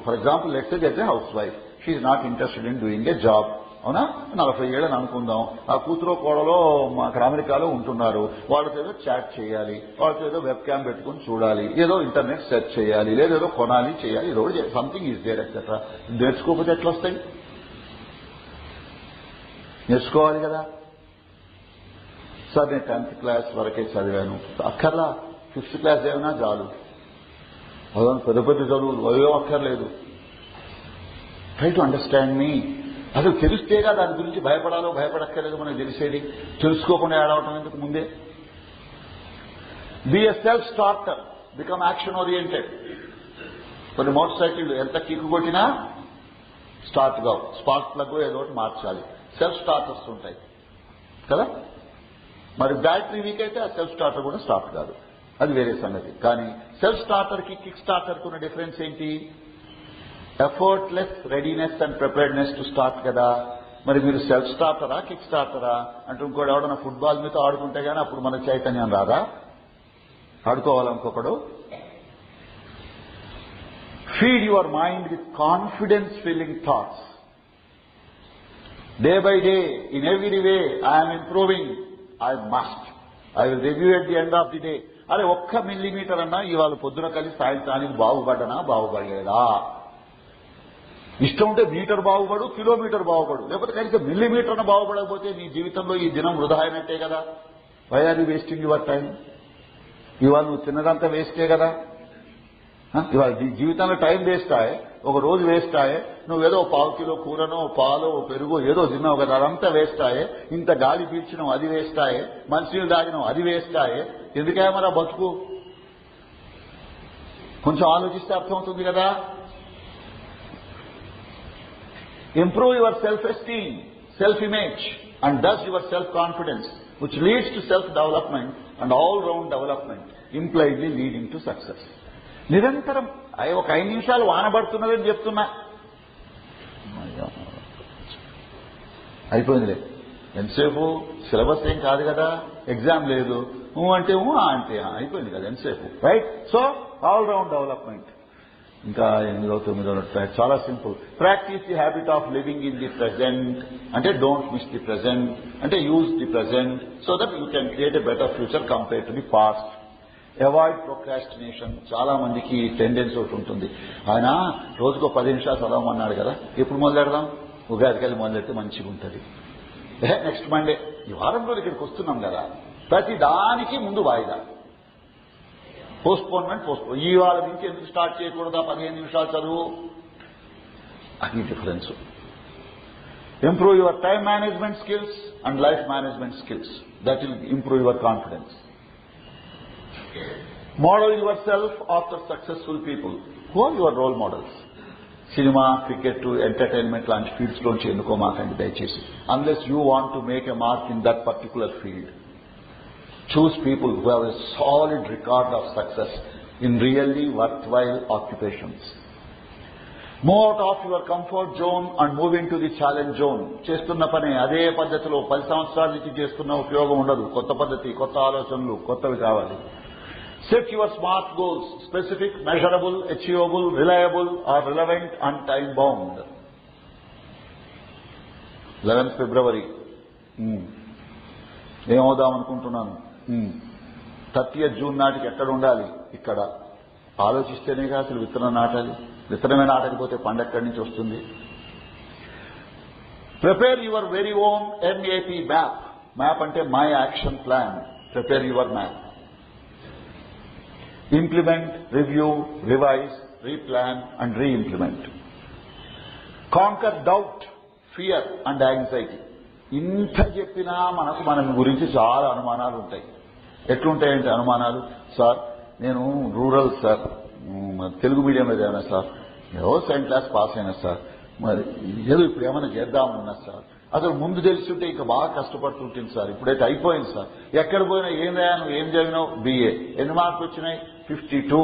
For example let's get a housewife, she's not interested in doing a job. అవునా? 40 ఏళ్ళని అనుకుందాం. ఆ కూతురో కోడలో అక్కడ అమెరికాలో ఉంటున్నారు. వాళ్ళతో ఏదో చాట్ చేయాలి, వాళ్ళతో ఏదో వెబ్ క్యామ్ పెట్టుకుని చూడాలి, ఏదో ఇంటర్నెట్ సెర్చ్ చేయాలి, లేదేదో కొనాలి, చేయాలి, ఏదో సంథింగ్ ఈజ్ దేర్ ఎక్సెట్రా. నేర్చుకోకపోతే ఎట్లా వస్తాయి? నేర్చుకోవాలి కదా. సార్ నేను 10th క్లాస్ వరకే చదివాను, అక్కర్లా 5th క్లాస్ ఏమైనా చాలు. అదో పెద్ద పెద్ద చదువులు అవేవో అక్కర్లేదు. ట్రై టు అండర్స్టాండ్ మీ. అసలు తెలిస్తేగా దాని గురించి భయపడాలో భయపడక్కర్లేదు మనకు తెలిసేది. తెలుసుకోకుండా ఏడవటం ఎందుకు? ముందే be a self starter, become action oriented. కొన్ని మోటార్ సైకిళ్లు ఎంత కిక్కు కొట్టినా స్టార్ట్ కావు, స్పార్క్ ప్లగ్ ఏదో ఒకటి మార్చాలి. సెల్ఫ్ స్టార్టర్స్ ఉంటాయి కదా. మరి బ్యాటరీ వీక్ అయితే ఆ సెల్ఫ్ స్టార్టర్ కూడా స్టార్ట్ కాదు, అది వేరే సంగతి. కానీ సెల్ఫ్ స్టార్టర్ కి కిక్ స్టార్టర్ కు ఉన్న డిఫరెన్స్ ఏంటి? Effortless readiness and preparedness to start కదా. మరి మీరు సెల్ఫ్ స్టార్టరా, కిక్ స్టార్టరా? అంటే ఇంకోటి ఎవడన్నా ఫుట్బాల్ మీతో ఆడుకుంటే గానీ అప్పుడు మన చైతన్యం రాదా? ఆడుకోవాలనుకోకడు. Feed your mind with confidence feeling thoughts. Day by day, in every way I'm improving, I must, I will review at the end of the day. అరే 1 మిల్లీమీటర్ అన్నా ఇవాళ పొద్దున కలిసి సాయంత్రానికి బాగుపడ్డనా, బాగుపడలేదా? ఇష్టం ఉంటే మీటర్ బాగుపడు, కిలోమీటర్ బాగుపడు, లేకపోతే కనీసం మిల్లీమీటర్ను బాగుపడకపోతే నీ జీవితంలో ఈ దినం వృధా అయినట్టే కదా. Why are you wasting your time? ఇవాళ నువ్వు తిన్నదంతా వేస్టే కదా. ఇవాళ జీవితంలో టైం వేస్ట్ అయ్యే, ఒక రోజు వేస్ట్ అయ్యే, నువ్వేదో 1/4 కిలో కూరనో, పాలో, పెరుగో ఏదో తిన్నావు కదా, అదంతా వేస్ట్ అయ్యే. ఇంత గాలి పీల్చినావు, అది వేస్ట్ అయ్యే. మంచినీళ్ళు తాగినావు, అది వేస్ట్ అయ్యే. ఎందుకే మన బతుకు? కొంచెం ఆలోచిస్తే అర్థమవుతుంది కదా. Improve your self-esteem, self-image, and thus your self-confidence, which leads to self-development and all-round development, impliedly leading to success. నిరంతరం ఒక 5 నిమిషాలు వానబడుతున్నదని చెప్తున్నా, అయిపోయిందిలే. ఎంతసేపు? సిలబస్ ఏం కాదు కదా, ఎగ్జామ్ లేదు, అంటే అంటే అయిపోయింది కదా, ఎంతసేపు? Right. So all round development. ఇంకా 8వ 9వ చాలా simple. Practice the habit of living in the present. అంటే డోంట్ మిస్ ది ప్రెజెంట్, అంటే use the present so that you can create a better future compare to the past. Avoid procrastination. చాలా మందికి tendency ఒకటి ఉంటుంది. ఆయన రోజుకో 10 నిమిషాలు చదవమన్నాడు కదా, ఎప్పుడు మొదలెడదాం? ఉగాదికెళ్ళి మొదలెడితే మంచిగా ఉంటుంది. నెక్స్ట్ మండే, ఈ వారం రోజులు ఇక్కడికి వస్తున్నాం కదా, ప్రతి దానికి ముందు వాయిదా. పోస్ట్పోన్మెంట్. ఈ వారం నుంచి ఎందుకు స్టార్ట్ చేయకూడదా? 15 నిమిషాలు చదువు. అది difference. Improve your time management skills and life management skills. That will improve your confidence. Model yourself after successful people. Who are your role models? Cinema, cricket, entertainment లాంటి fields లోంచి ఎన్నుకోమాకండి దయచేసి, unless you want to make a mark in that particular field. Choose people who have a solid record of success in really worthwhile occupations. Move out of your comfort zone and move into the challenge zone. చేస్తున్న పని అదే పద్ధతిలో 10 సంవత్సరాల నుంచి చేస్తున్న ఉపయోగం ఉండదు. కొత్త పద్ధతి, కొత్త ఆలోచనలు, కొత్తవి కావాలి. Set your smart goals, specific, measurable, achievable, reliable or relevant and time bound. 11th February ఏమవుదాం అనుకుంటున్నాను, 30th June నాటికి ఎక్కడ ఉండాలి? ఇక్కడ. ఆలోచిస్తేనేగా అసలు విత్తనం నాటాలి. విత్తనమే నాటకపోతే పంట ఎక్కడి నుంచి వస్తుంది? Prepare your very own MAP map. Map అంటే my action plan. Prepare your map. Implement, review, revise, replan and reimplement. Conquer doubt, fear and anxiety. ఇంత చెప్పినా మనకు మన గురించి చాలా అనుమానాలు ఉంటాయి. ఎట్లుంటాయంటే అనుమానాలు, సార్ నేను రూరల్ సార్, తెలుగు మీడియం ఏదైనా సార్, ఏదో 7th క్లాస్ పాస్ అయినా సార్, మరి ఏదో ఇప్పుడు ఏమైనా చేద్దామన్నా సార్, అసలు ముందు తెలుసుంటే ఇంకా బాగా కష్టపడుతుంటుంది సార్, ఇప్పుడైతే అయిపోయింది సార్, ఎక్కడ పోయినా ఏం రాయా, నువ్వు ఏం చదివినావు? BA. ఎన్ని మార్కులు వచ్చినాయి? 52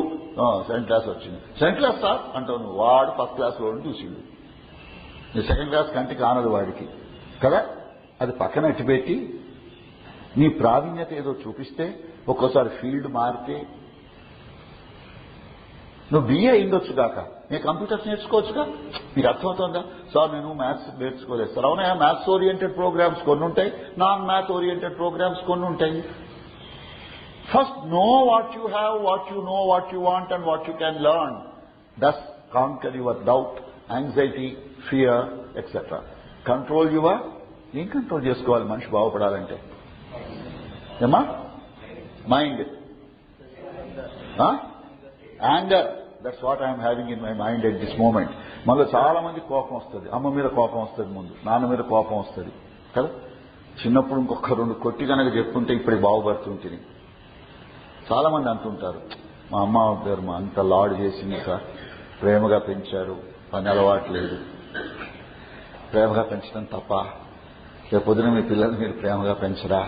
సెకండ్ క్లాస్ వచ్చింది. సెకండ్ క్లాస్ సార్ అంటావు నువ్వు. వాడు ఫస్ట్ క్లాస్లో చూసిండు. నీ సెకండ్ క్లాస్ కంటికి ఆనదు వాడికి కదా. అది పక్కన ఎట్టిపెట్టి నీ ప్రావీణ్యత ఏదో చూపిస్తే, ఒక్కోసారి ఫీల్డ్ మారితే, నువ్వు బిఏ అయిండొచ్చు కాక నీ కంప్యూటర్స్ నేర్చుకోవచ్చుగా. మీకు అర్థమవుతుందా? సార్ నేను మ్యాథ్స్ నేర్చుకోలేదు సార్. అవునా, మ్యాథ్స్ ఓరియంటెడ్ ప్రోగ్రామ్స్ కొన్ని ఉంటాయి, నాన్ మ్యాథ్ ఓరియంటెడ్ ప్రోగ్రామ్స్ కొన్ని ఉంటాయి. First know what you have, what you know, what you want and what you can learn. Thus conquer your doubt, anxiety, fear etcetera. Control your, ఏం control చేసుకోవాలి మనిషి బాగుపడాలంటే? ఏమా? Mind, anger. That's what I'm having in my mind at this moment. మనలో చాలా మంది కోపం వస్తుంది. అమ్మ మీద కోపం వస్తుంది, ముందు నాన్న మీద కోపం వస్తుంది కదా. చిన్నప్పుడు ఇంకొక 2 కొట్టి కనుక చెప్పుంటే ఇప్పటికి బాగుపడుతుంటుంది. చాలా మంది అంటుంటారు, మా అమ్మ గారు మా అంత లాడ్ చేసింది సార్, ప్రేమగా పెంచారు, పని అలవాట్లేదు. ప్రేమగా పెంచడం తప్ప? రేపొద్దున మీ పిల్లల్ని మీరు ప్రేమగా పెంచరా?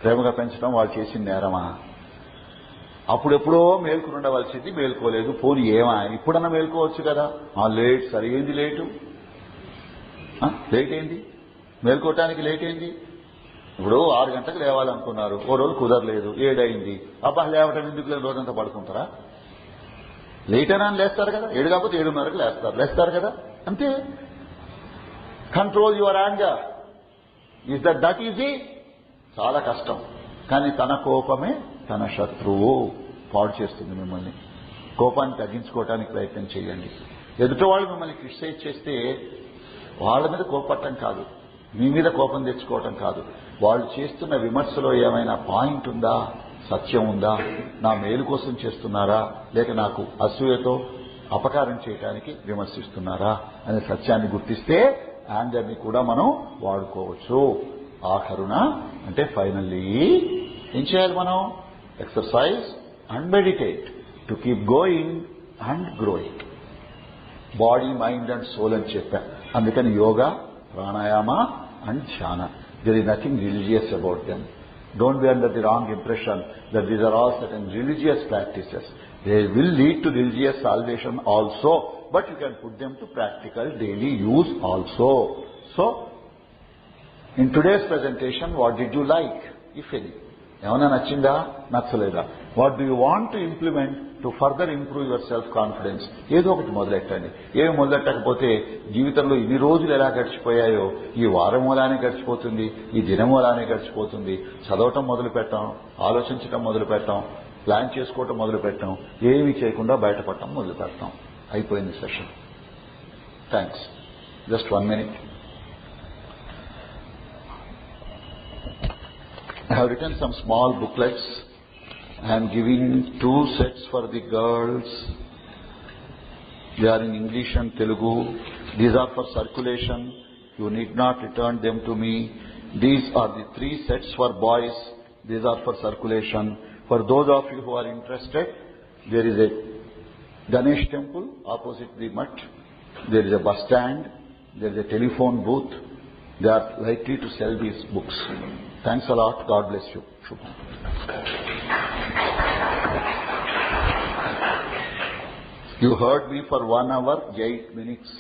ప్రేమగా పెంచడం వాళ్ళు చేసిన నేరమా? అప్పుడెప్పుడో మేల్కొని ఉండవలసింది మేల్కోలేదు, పోనీ ఏమా ఇప్పుడన్నా మేల్కోవచ్చు కదా. లేట్ సరే, ఏంది లేటు? లేట్ ఏంది? మేల్కోవటానికి లేట్ ఏంది? ఇప్పుడు 6 గంటలకు లేవాలనుకున్నారు, ఓ రోజు కుదరలేదు, 7 అయింది. అబ్బా లేవటం ఎందుకు లేదు, రోజంతా పడుకుంటారా? లేట్ అయినా లేస్తారు కదా. 7 కాకపోతే 7:30కు లేస్తారు కదా, అంతే. Control your anger. Is that easy? చాలా కష్టం. కానీ తన కోపమే తన శత్రువు, పాడు చేస్తుంది మిమ్మల్ని. కోపాన్ని తగ్గించుకోవడానికి ప్రయత్నం చేయండి. ఎదుటి వాళ్ళు మిమ్మల్ని క్రిటిసైజ్ చేస్తే వాళ్ళ మీద కోపట్టడం కాదు, మీ మీద కోపం తెచ్చుకోవటం కాదు. వాళ్ళు చేస్తున్న విమర్శలో ఏమైనా పాయింట్ ఉందా, సత్యం ఉందా, నా మేలు కోసం చేస్తున్నారా, లేక నాకు అసూయతో అపకారం చేయడానికి విమర్శిస్తున్నారా అనే సత్యాన్ని గుర్తిస్తే యాంగర్ని కూడా మనం వాడుకోవచ్చు. ఆఖరున అంటే ఫైనల్లీ ఏం చేయాలి మనం? Exercise and meditate to keep going and growing. Body, mind and soul అని చెప్పా. అందుకని yoga, pranayama and dhyana. There is nothing religious about them. Don't be under the wrong impression that these are all certain religious practices. They will lead to religious salvation also, but you can put them to practical daily use also. So, in today's presentation, what did you like, if any? ఏమైనా నచ్చిందా, నచ్చలేదా? What do you want to implement to further improve your self-confidence? ఏదో ఒకటి మొదలెట్టండి. ఏమి మొదలెట్టకపోతే జీవితంలో ఇన్ని రోజులు ఎలా గడిచిపోయాయో ఈ వారం అలానే గడిచిపోతుంది, ఈ దినం అలానే గడిచిపోతుంది. చదవటం మొదలు పెట్టాం, ఆలోచించటం మొదలు పెట్టాం, ప్లాన్ చేసుకోవటం మొదలు పెట్టాం, ఏమీ చేయకుండా బయటపడటం మొదలు పెడతాం. అయిపోయింది session. Thanks. Just 1 minute. I have written some small booklets. I am giving 2 sets for the girls. They are in English and Telugu. These are for circulation. You need not return them to me. These are the 3 sets for boys. These are for circulation. For those of you who are interested, there is a Ganesh temple opposite the mutt. There is a bus stand. There is a telephone booth. They are likely to sell these books. Thanks a lot. God bless you. Shubham. You heard me for 1 hour, 8 minutes.